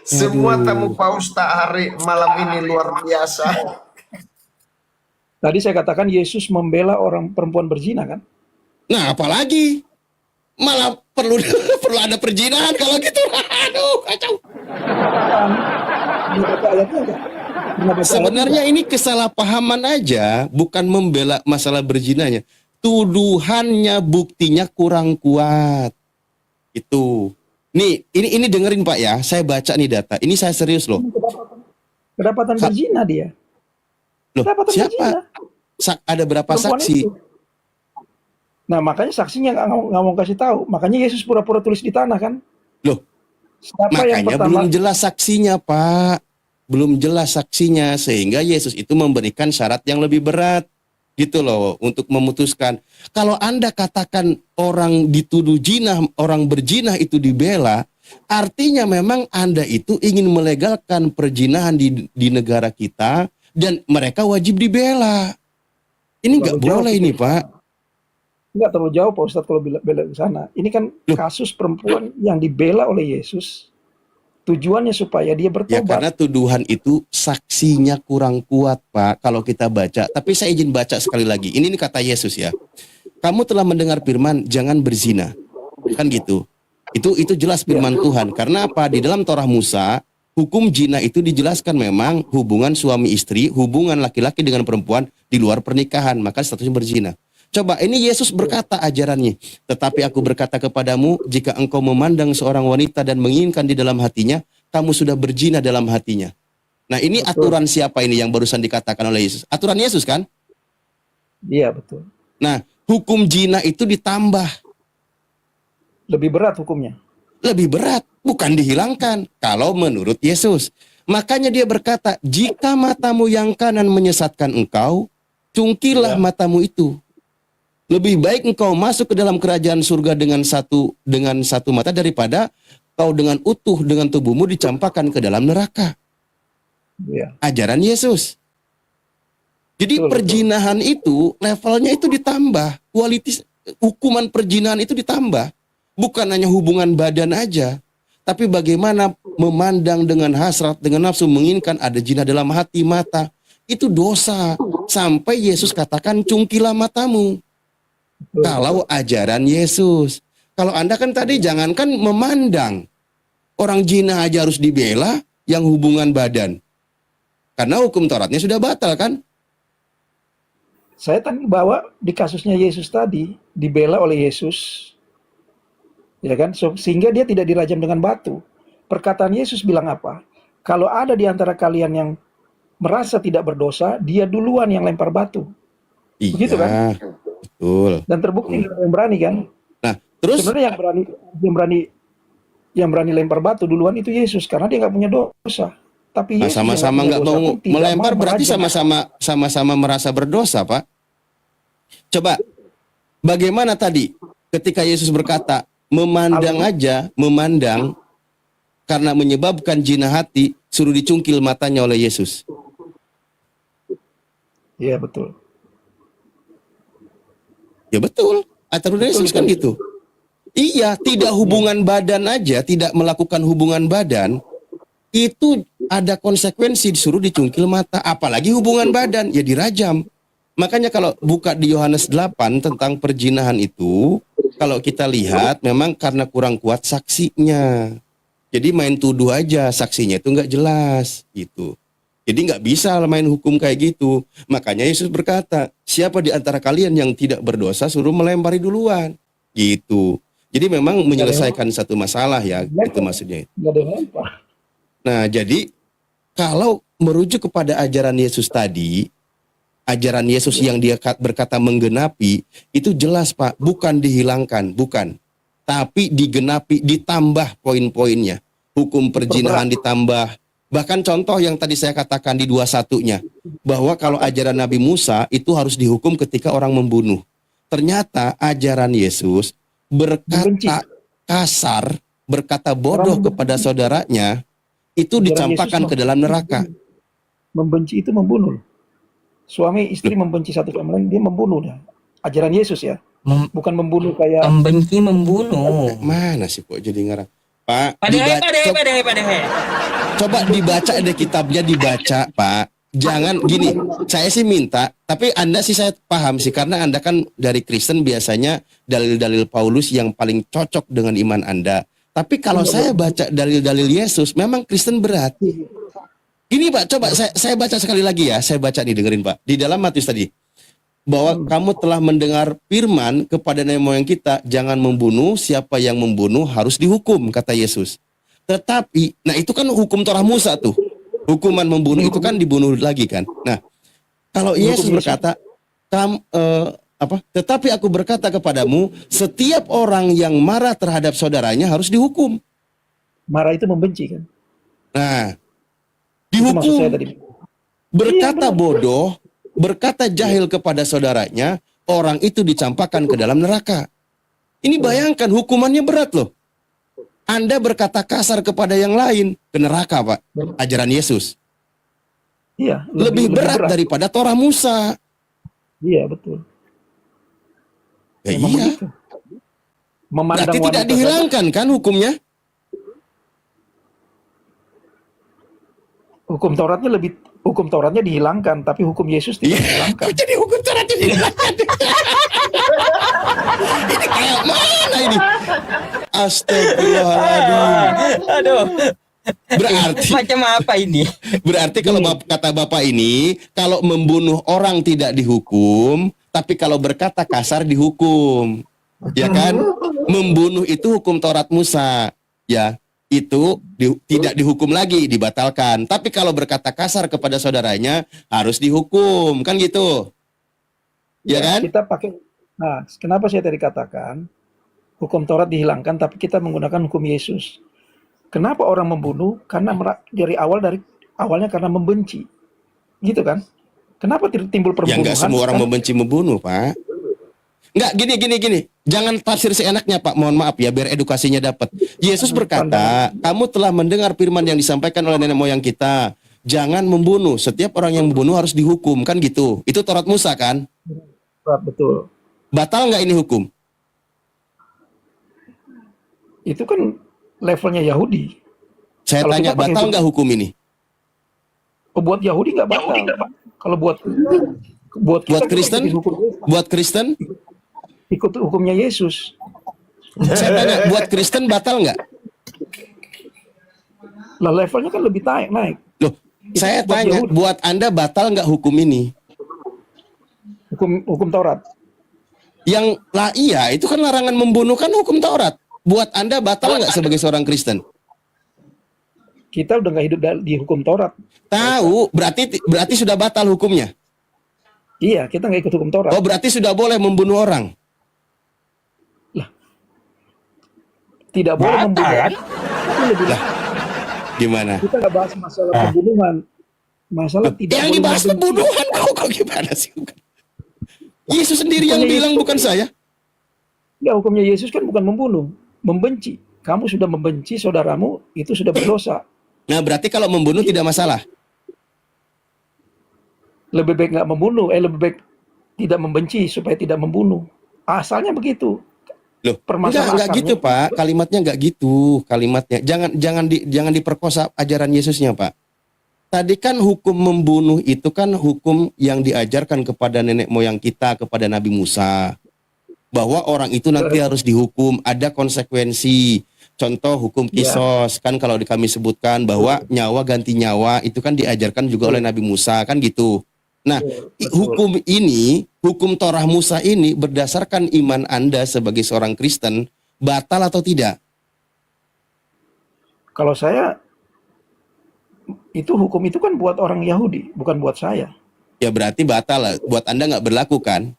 Semua tamu Pak Ustaz hari malam ini luar biasa. Tadi saya katakan Yesus membela orang perempuan berzina kan? Nah, apalagi malah perlu ada perzinahan kalau gitu. Aduh, kacau. Sebenarnya ini kesalahpahaman aja, bukan membela masalah berzinanya. Tuduhannya, buktinya kurang kuat. Itu. Nih, ini dengerin Pak ya. Saya baca nih data. Ini saya serius loh. Kedapatan berzina dia. Loh, siapa? Ada berapa Perempuan saksi? itu. Nah, makanya saksinya nggak mau kasih tahu. Makanya Yesus pura-pura tulis di tanah kan? Loh, Siapa yang makanya pertama? belum jelas saksinya, Pak. belum jelas saksinya, sehingga Yesus itu memberikan syarat yang lebih berat gitu loh untuk memutuskan. Kalau Anda katakan orang dituduh jinah, orang berjinah itu dibela, artinya memang Anda itu ingin melegalkan perjinahan di negara kita dan mereka wajib dibela. Ini nggak boleh ini, Pak. Nggak terlalu jauh Pak Ustadz kalau bela ke sana. Ini kan kasus perempuan yang dibela oleh Yesus. Tujuannya supaya dia Ya bertobat. karena tuduhan itu saksinya kurang kuat, Pak, kalau kita baca. Tapi saya izin baca sekali lagi. Ini kata Yesus ya. Kamu telah mendengar firman, jangan berzina. Kan gitu. Itu jelas firman Tuhan. Karena apa? Di dalam Torah Musa, hukum zina itu dijelaskan memang hubungan suami istri, hubungan laki-laki dengan perempuan di luar pernikahan, maka statusnya berzina. Coba, ini Yesus berkata ajarannya. Tetapi aku berkata kepadamu, jika engkau memandang seorang wanita dan menginginkan di dalam hatinya, kamu sudah berzina dalam hatinya. Nah, ini aturan siapa ini yang barusan dikatakan oleh Yesus? Aturan Yesus kan? Iya, betul. Nah, hukum zina itu ditambah. Lebih berat hukumnya. Lebih berat, bukan dihilangkan. Kalau menurut Yesus. Makanya dia berkata, jika matamu yang kanan menyesatkan engkau, cungkilah matamu itu. Lebih baik engkau masuk ke dalam kerajaan surga dengan satu mata daripada kau dengan utuh dengan tubuhmu dicampakkan ke dalam neraka. Iya. Ajaran Yesus. Jadi perzinahan itu levelnya itu ditambah, kualitas hukuman perzinahan itu ditambah. Bukan hanya hubungan badan aja, tapi bagaimana memandang dengan hasrat, dengan nafsu, menginginkan ada zina dalam hati, mata. Itu dosa. Sampai Yesus katakan cungkilah matamu. Kalau ajaran Yesus. Kalau Anda kan tadi jangankan memandang. Orang zina aja harus dibela yang hubungan badan. Karena hukum Tauratnya sudah batal kan? Saya tadi bawa di kasusnya Yesus tadi, dibela oleh Yesus. Ya kan? Sehingga dia tidak dirajam dengan batu. Perkataan Yesus bilang apa? Kalau ada di antara kalian yang merasa tidak berdosa, dia duluan yang lempar batu. Begitu kan? Betul. Dan terbukti yang berani kan? Nah, terus sebenarnya yang berani lempar batu duluan itu Yesus karena dia nggak punya dosa. Tapi Yesus sama-sama nggak mau melempar berarti sama-sama merasa berdosa, Pak. Coba, bagaimana tadi ketika Yesus berkata memandang karena menyebabkan zina hati, suruh dicungkil matanya oleh Yesus. Iya betul. Ya betul. Aturan Yesus kan gitu. Iya, tidak hubungan badan aja, tidak melakukan hubungan badan, itu ada konsekuensi disuruh dicungkil mata. Apalagi hubungan badan, ya dirajam. Makanya kalau buka di Yohanes 8 tentang perzinahan itu, kalau kita lihat memang karena kurang kuat saksinya. Jadi main tuduh aja, saksinya itu nggak jelas gitu. Jadi nggak bisa main hukum kayak gitu. Makanya Yesus berkata, siapa di antara kalian yang tidak berdosa suruh melempari duluan. Gitu. Jadi memang menyelesaikan satu masalah ya, itu maksudnya. Nah, jadi kalau merujuk kepada ajaran Yesus tadi, ajaran Yesus yang dia berkata menggenapi, itu jelas Pak, bukan dihilangkan, bukan. Tapi digenapi, ditambah poin-poinnya. Hukum perzinahan ditambah. Bahkan contoh yang tadi saya katakan di 21-nya, bahwa kalau ajaran Nabi Musa itu harus dihukum ketika orang membunuh. Ternyata ajaran Yesus berkata kasar, berkata bodoh kepada saudaranya, itu dicampakkan ke dalam neraka. Membenci itu membunuh. Suami istri membenci satu sama lain, dia membunuh. Ajaran Yesus ya. Bukan membunuh kayak... Membenci membunuh. Mana sih kok jadi ngarang? Pak, Padahal. Coba dibaca deh kitabnya, dibaca Pak. Jangan gini, saya sih minta, tapi Anda sih saya paham sih, karena Anda kan dari Kristen biasanya dalil-dalil Paulus yang paling cocok dengan iman Anda. Tapi kalau saya baca dalil-dalil Yesus, memang Kristen berat. Gini Pak, coba saya baca sekali lagi ya, saya baca nih, dengerin Pak. Di dalam Matius tadi, bahwa kamu telah mendengar firman kepada nenek moyang kita, jangan membunuh, siapa yang membunuh harus dihukum, kata Yesus. Tetapi, nah itu kan hukum Torah Musa tuh. Hukuman membunuh itu kan dibunuh lagi kan. Nah, kalau Yesus berkata, tetapi aku berkata kepadamu, setiap orang yang marah terhadap saudaranya harus dihukum. Marah itu membenci kan? Nah, Itu maksud saya Dihukum. tadi. Berkata Iya, benar. bodoh, berkata jahil kepada saudaranya, orang itu dicampakkan ke dalam neraka. Ini bayangkan hukumannya berat loh. Anda berkata kasar kepada yang lain, ke neraka, Pak. Ajaran Yesus. Iya, Lebih berat daripada Torah Musa. Iya, betul. Ya Memang iya. begitu. Memandang Berarti tidak wanita saja. dihilangkan kan hukumnya? Hukum Tauratnya dihilangkan, tapi hukum Yesus tidak dihilangkan. Kok jadi hukum Tauratnya dihilangkan? Ini kayak mana ini? Astagfirullahaladzim. Aduh. Berarti Macam apa ini? Berarti kalau kata Bapak ini, kalau membunuh orang tidak dihukum, tapi kalau berkata kasar dihukum. Ya kan? Membunuh itu hukum Taurat Musa. Ya, itu tidak dihukum lagi, dibatalkan. Tapi kalau berkata kasar kepada saudaranya harus dihukum, kan gitu. Ya kan? Kita pakai. Nah, kenapa saya tadi katakan hukum Taurat dihilangkan, tapi kita menggunakan hukum Yesus. Kenapa orang membunuh? Karena awalnya karena membenci, gitu kan? Kenapa timbul Ya perbunuhan? nggak semua orang membenci membunuh, Pak. Nggak, gini. Jangan tafsir seenaknya, Pak. Mohon maaf ya, biar edukasinya dapat. Yesus berkata, kamu telah mendengar firman yang disampaikan oleh nenek moyang kita. Jangan membunuh. Setiap orang yang membunuh harus dihukum, kan gitu. Itu Taurat Musa, kan? Betul. Batal nggak ini hukum? Itu kan levelnya Yahudi. Saya Kalau tanya, kita pakai batal hukum- nggak hukum ini? Buat Yahudi nggak batal. Kalau buat Buat kita Kristen? ikutin hukum Yesus. Buat Kristen? Ikut hukumnya Yesus. Saya tanya, buat Kristen batal nggak? Lah levelnya kan lebih naik. Loh, saya buat tanya, Yahudi. buat Anda batal nggak hukum ini? Hukum Taurat. Yang iya, itu kan larangan membunuh kan hukum Taurat. Buat Anda batal nggak sebagai seorang Kristen? Kita udah nggak hidup di hukum Taurat. Tahu, berarti sudah batal hukumnya. Iya, kita nggak ikut hukum Taurat. Oh, berarti sudah boleh membunuh orang. Tidak boleh membunuh. kan? Itu lebih Lah, gimana? Kita nggak bahas masalah pembunuhan. Masalah tidak Yang boleh dibahas membenci. pembunuhan kok gimana sih? Yesus sendiri yang Hukumnya bilang, Yesus. bukan saya. Ya, hukumnya Yesus kan bukan membunuh, membenci. Kamu sudah membenci saudaramu, itu sudah berdosa. Nah, berarti kalau membunuh tidak masalah. Lebih baik nggak membunuh, lebih baik tidak membenci supaya tidak membunuh. Asalnya begitu. Loh, Permasalahan enggak gitu, akarnya- Pak. Kalimatnya enggak gitu. Kalimatnya jangan diperkosa ajaran Yesusnya, Pak. Tadi kan hukum membunuh itu kan hukum yang diajarkan kepada nenek moyang kita, kepada Nabi Musa. Bahwa orang itu nanti harus dihukum, ada konsekuensi. Contoh hukum kisos, kan kalau kami sebutkan bahwa nyawa ganti nyawa, itu kan diajarkan juga oleh Nabi Musa, kan gitu. Nah, hukum ini, hukum Torah Musa ini berdasarkan iman Anda sebagai seorang Kristen, batal atau tidak? Kalau saya, itu hukum itu kan buat orang Yahudi, bukan buat saya. Ya berarti batal lah. Buat Anda nggak berlaku kan?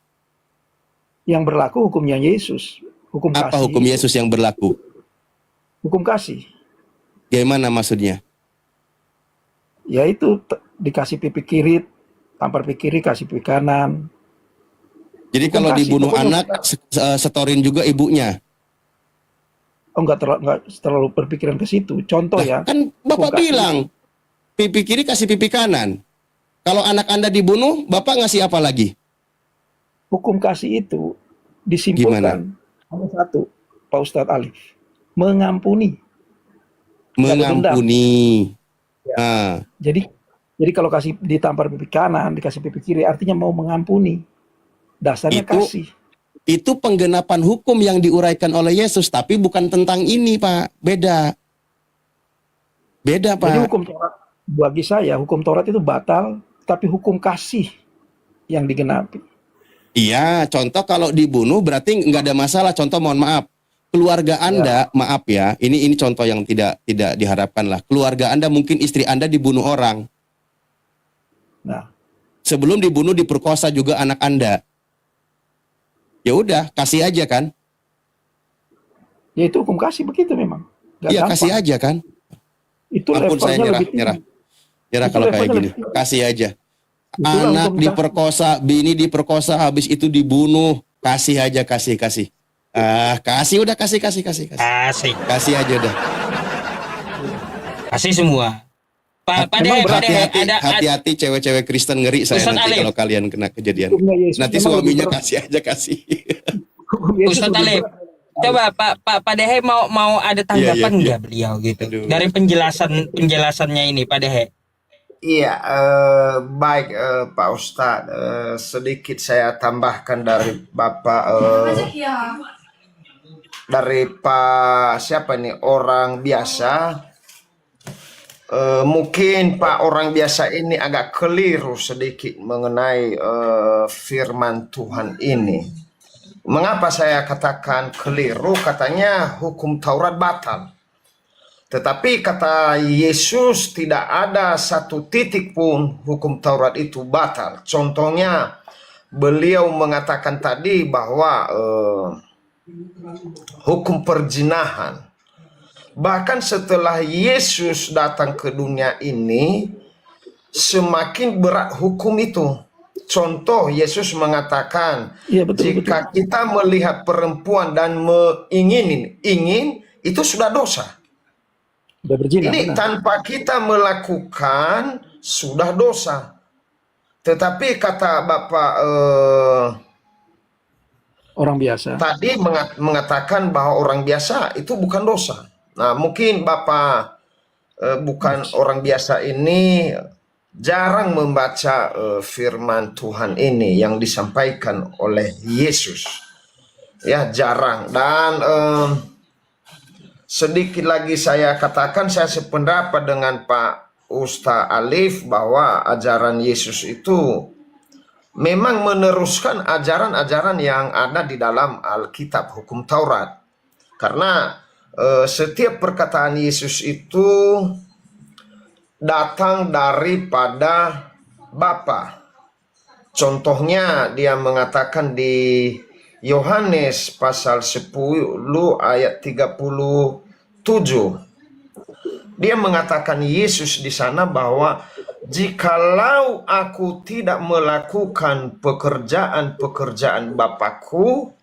Yang berlaku hukumnya Yesus. Hukum Apa kasih. hukum Yesus yang berlaku? Hukum kasih. Gimana maksudnya? Yaitu dikasih pipi kiri, tampar pipi kiri, kasih pipi kanan. Jadi Hukum kalau kasih, dibunuh pokoknya anak, setorin juga ibunya. Oh, nggak terlalu berpikiran ke situ. Contoh ya. Kan Bapak hukum kasih. bilang, pipi kiri kasih pipi kanan. Kalau anak Anda dibunuh, Bapak ngasih apa lagi? Hukum kasih itu disimpulkan hanya satu, Pak Ustadz Alif. Mengampuni. Mengampuni. Nah, Jadi kalau kasih ditampar pipi kanan, dikasih pipi kiri, artinya mau mengampuni. Dasarnya kasih. itu penggenapan hukum yang diuraikan oleh Yesus, tapi bukan tentang ini, Pak. Beda. Beda, Pak. Jadi hukum Taurat, bagi saya, hukum Taurat itu batal, tapi hukum kasih yang digenapi. Iya, contoh kalau dibunuh berarti nggak ada masalah. Contoh, mohon maaf, keluarga Anda, maaf ya, ini contoh yang tidak diharapkan lah. Keluarga Anda, mungkin istri Anda dibunuh orang. Nah, sebelum dibunuh diperkosa juga anak Anda. Ya udah, kasih aja kan? ya itu hukum kasih begitu memang. Nggak Iya, gampang. kasih aja kan? Itu Ampun, saya levelnya lebih tinggi. Kira Itu kalau kayak levelnya gini, kasih aja. Itulah Anak hukum diperkosa, bini diperkosa, habis itu dibunuh, kasih aja, kasih. Kasih udah, kasih. Kasih. Kasih aja udah. Kasih semua. Pak Dehe, Hati-hati cewek-cewek Kristen ngeri saya Ustadz nanti Alif. kalau kalian kena kejadian. Hukumnya Yesus Nanti memang suaminya lebih kasih aja, kasih. Hukum Yesus Ustadz lebih Alif, berat. coba Pak Dehe mau ada tanggapan Iya. nggak beliau gitu Aduh. dari penjelasannya ini Pak Dehe? Iya, baik Pak Ustadz, sedikit saya tambahkan dari Bapak, dari Pak siapa nih, orang biasa. Mungkin Pak orang biasa ini agak keliru sedikit mengenai firman Tuhan ini. Mengapa saya katakan keliru? Katanya hukum Taurat batal. Tetapi kata Yesus tidak ada satu titik pun hukum Taurat itu batal. Contohnya beliau mengatakan tadi bahwa hukum perzinahan. Bahkan setelah Yesus datang ke dunia ini, semakin berat hukum itu. Contoh, Yesus mengatakan, Iya, betul. jika kita melihat perempuan dan ingin, itu sudah dosa. Udah berzina, Ini benar. tanpa kita melakukan, sudah dosa. Tetapi kata Bapak Orang biasa. tadi mengatakan bahwa orang biasa itu bukan dosa. Nah, mungkin Bapak bukan orang biasa ini jarang membaca firman Tuhan ini yang disampaikan oleh Yesus. Ya, jarang. Dan sedikit lagi saya katakan, saya sependapat dengan Pak Ustadz Alif bahwa ajaran Yesus itu memang meneruskan ajaran-ajaran yang ada di dalam Alkitab, hukum Taurat. Karena setiap perkataan Yesus itu datang daripada Bapa. Contohnya dia mengatakan di Yohanes pasal 10 ayat 37. Dia mengatakan Yesus di sana bahwa jikalau aku tidak melakukan pekerjaan-pekerjaan Bapakku,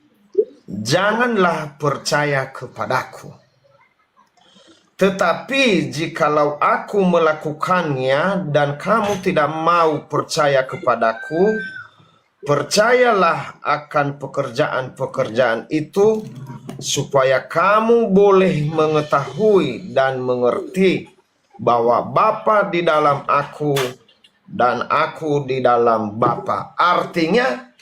janganlah percaya kepadaku. Tetapi jikalau aku melakukannya dan kamu tidak mau percaya kepadaku, percayalah akan pekerjaan-pekerjaan itu, supaya kamu boleh mengetahui dan mengerti bahwa Bapa di dalam aku dan aku di dalam Bapa. Artinya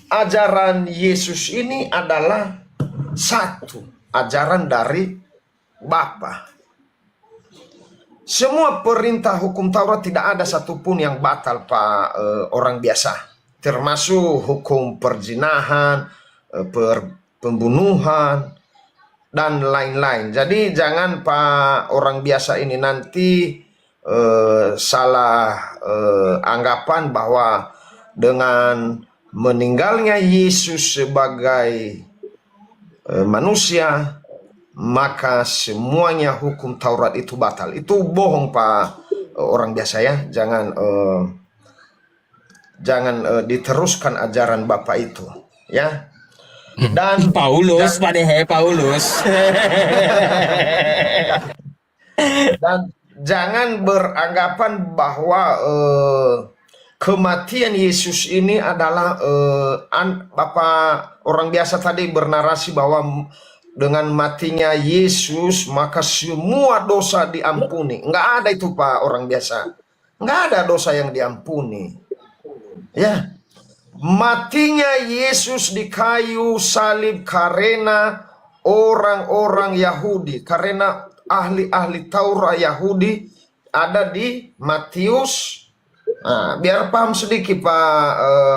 ajaran Yesus ini adalah satu, ajaran dari Bapa. Semua perintah hukum Taurat tidak ada satupun yang batal Pak orang biasa. Termasuk hukum perzinahan, pembunuhan, dan lain-lain. Jadi jangan Pak orang biasa ini nanti salah anggapan bahwa dengan meninggalnya Yesus sebagai manusia, maka semuanya hukum Taurat itu batal. Itu bohong Pak orang biasa ya. Jangan diteruskan ajaran Bapak itu ya. Dan Paulus, Pak Dehe, Paulus. Dan jangan beranggapan bahwa kematian Yesus ini adalah Bapak orang biasa tadi bernarasi bahwa dengan matinya Yesus maka semua dosa diampuni. Enggak ada itu Pak orang biasa. Enggak ada dosa yang diampuni. Ya. Matinya Yesus di kayu salib karena orang-orang Yahudi, karena ahli-ahli Taurat Yahudi ada di Matius. Nah, biar paham sedikit Pak,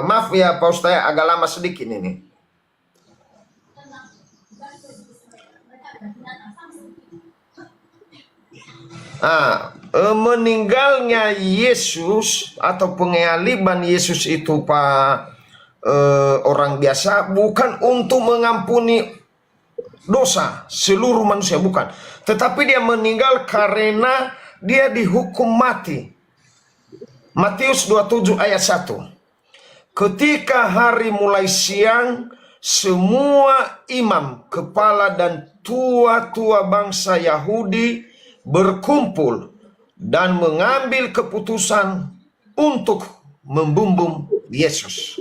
maaf ya Pak Ustaz, agak lama sedikit ini. Meninggalnya Yesus atau pengaliban Yesus itu Pak orang biasa bukan untuk mengampuni dosa seluruh manusia, bukan. Tetapi dia meninggal karena dia dihukum mati. Matius 27 ayat 1. Ketika hari mulai siang, semua imam, kepala dan tua-tua bangsa Yahudi berkumpul dan mengambil keputusan untuk membunuh Yesus.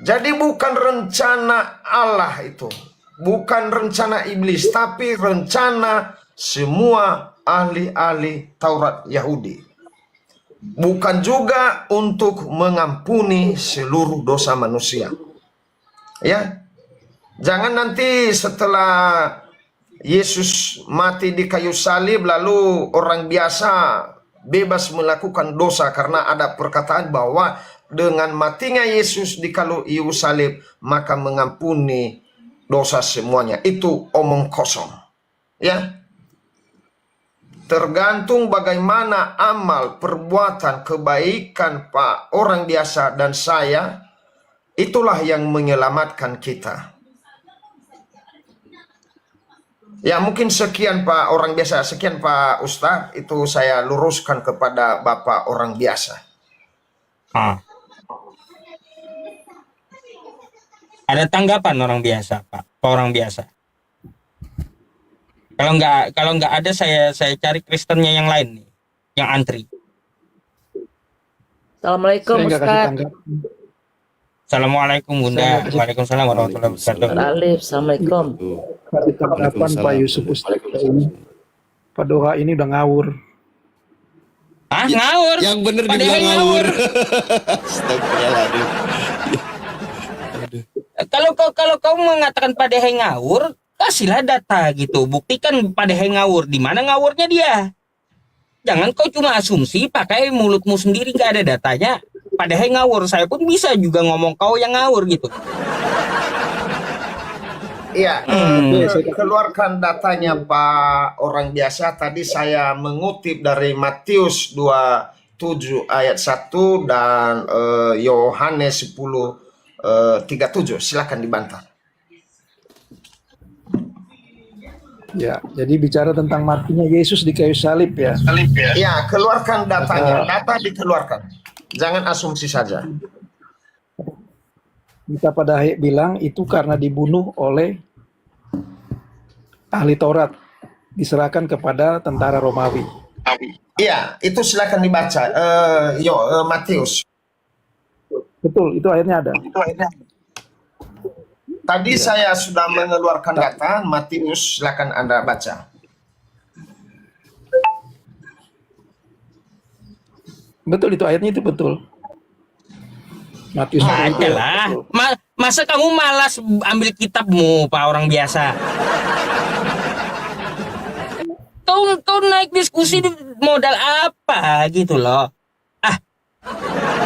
Jadi bukan rencana Allah itu, bukan rencana iblis, tapi rencana semua ahli-ahli Taurat Yahudi. Bukan juga untuk mengampuni seluruh dosa manusia. Ya, jangan nanti setelah Yesus mati di kayu salib lalu orang biasa bebas melakukan dosa karena ada perkataan bahwa dengan matinya Yesus di kayu salib maka mengampuni dosa semuanya. Itu omong kosong. Ya. Tergantung bagaimana amal, perbuatan, kebaikan Pak orang biasa dan saya, itulah yang menyelamatkan kita. Ya mungkin sekian Pak orang biasa, sekian Pak Ustadz, itu saya luruskan kepada Bapak orang biasa. Ada tanggapan orang biasa, Pak? Orang biasa. Kalau nggak ada, saya cari Kristennya yang lain nih, yang antri. Assalamualaikum Saya nggak kasih Ustaz. tanggapan. Assalamualaikum Bunda. Waalaikumsalam warahmatullahi wabarakatuh. Alif, Assalamualaikum. Kasih tanggapan Pak Yusuf Ustaz ini. Pak Doha ini udah ngawur. Ah, ngawur. Yang bener Pada dibilang yang ngawur. Astagfirullahaladzim. Kalau kau mengatakan pada yang ngawur, kasihlah data gitu, buktikan pada yang ngawur, di mana ngawurnya dia. Jangan kau cuma asumsi pakai mulutmu sendiri, nggak ada datanya. Pada yang ngawur, saya pun bisa juga ngomong kau yang ngawur gitu. Iya, keluarkan datanya Pak orang biasa. Tadi saya mengutip dari Matius 27 ayat 1 dan Yohanes 10:37. Silakan dibantah. Ya, jadi bicara tentang matinya Yesus di kayu salib ya. Ya, keluarkan datanya. Data dikeluarkan. Jangan asumsi saja. Kita pada bilang itu karena dibunuh oleh ahli Taurat, diserahkan kepada tentara Romawi. Iya, itu silakan dibaca. Matius. Betul, itu ayatnya ada. Tadi saya sudah mengeluarkan data. Matius, silakan Anda baca. Betul, itu ayatnya itu betul. Matius Adalah. Masa kamu malas ambil kitabmu, Pak orang biasa? Kau naik diskusi modal apa gitu loh? Ah.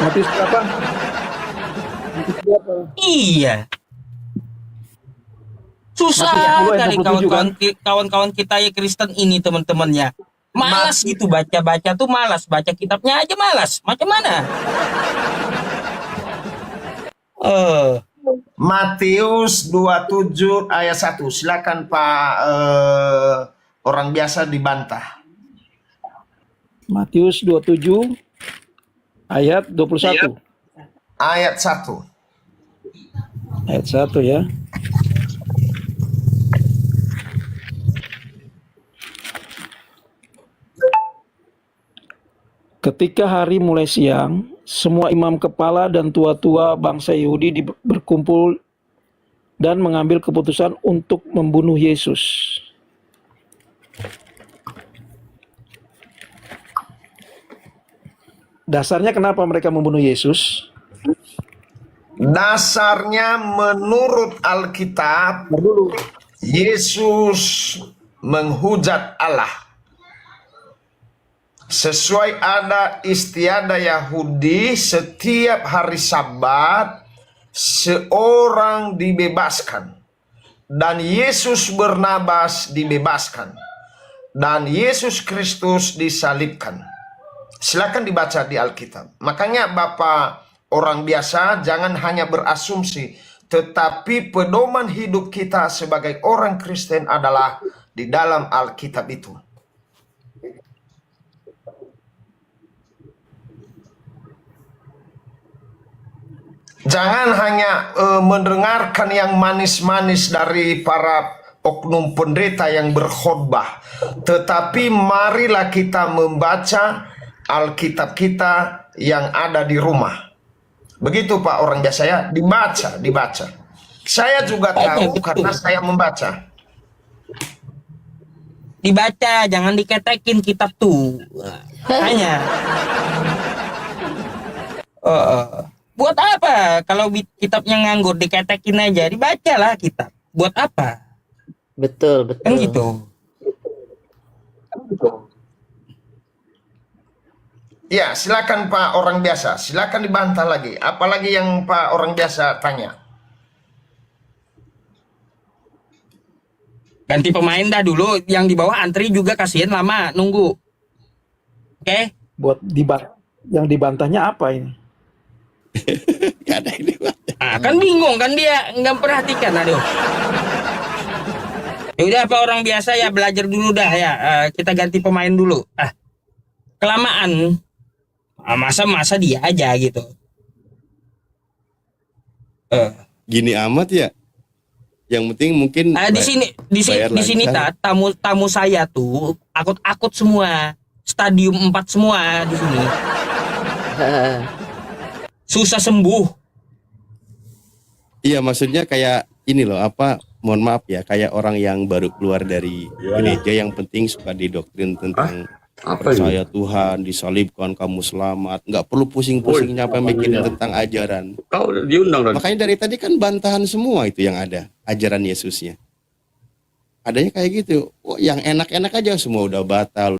Matius berapa? Iya. Susah kali kawan-kawan kita ya Kristen ini teman-temannya. Malas gitu baca-baca tuh malas. Baca kitabnya aja malas. Macam mana? Matius 27 ayat 1. Silakan Pak orang biasa dibantah. Matius 27 ayat 21. Ayat 1. Ayat 1 ya. Ketika hari mulai siang, semua imam kepala dan tua-tua bangsa Yahudi berkumpul dan mengambil keputusan untuk membunuh Yesus. Dasarnya kenapa mereka membunuh Yesus? Dasarnya menurut Alkitab, Yesus menghujat Allah. Sesuai ada istiadat Yahudi, setiap hari Sabat seorang dibebaskan dan Yesus Barnabas dibebaskan dan Yesus Kristus disalibkan. Silakan dibaca di Alkitab. Makanya Bapak orang biasa jangan hanya berasumsi, tetapi pedoman hidup kita sebagai orang Kristen adalah di dalam Alkitab itu. Jangan hanya mendengarkan yang manis-manis dari para oknum pendeta yang berkhotbah, tetapi marilah kita membaca Alkitab kita yang ada di rumah. Begitu Pak orang biasa ya, dibaca. Saya juga tahu karena saya membaca. Dibaca, jangan diketekin kitab tuh. Hanya. Buat apa kalau kitabnya nganggur diketekin aja, dibacalah kitab. Buat apa? Betul. Kan gitu. Ya, silakan Pak orang biasa. Silakan dibantah lagi. Apalagi yang Pak orang biasa tanya. Ganti pemain dah dulu. Yang di bawah antri juga kasihan lama nunggu. Oke? Buat yang dibantahnya apa ini? Gak ada ini. Kan bingung kan dia nggak perhatikan. Aduh. Ya udah Pak orang biasa ya, belajar dulu dah ya. Kita ganti pemain dulu. Kelamaan. Masa dia aja gitu. Gini amat ya. Yang penting mungkin di sini tamu saya tuh akut semua. Stadium 4 semua di sini. Susah sembuh. Iya, maksudnya kayak ini loh, mohon maaf ya, kayak orang yang baru keluar dari gereja yang penting suka didoktrin tentang percaya Tuhan, disalibkan kamu selamat, nggak perlu pusing-pusing nyapa mikirin tentang ajaran. Kau diundang. Makanya dari tadi kan bantahan semua itu yang ada, ajaran Yesusnya. Adanya kayak gitu, yang enak-enak aja semua udah batal.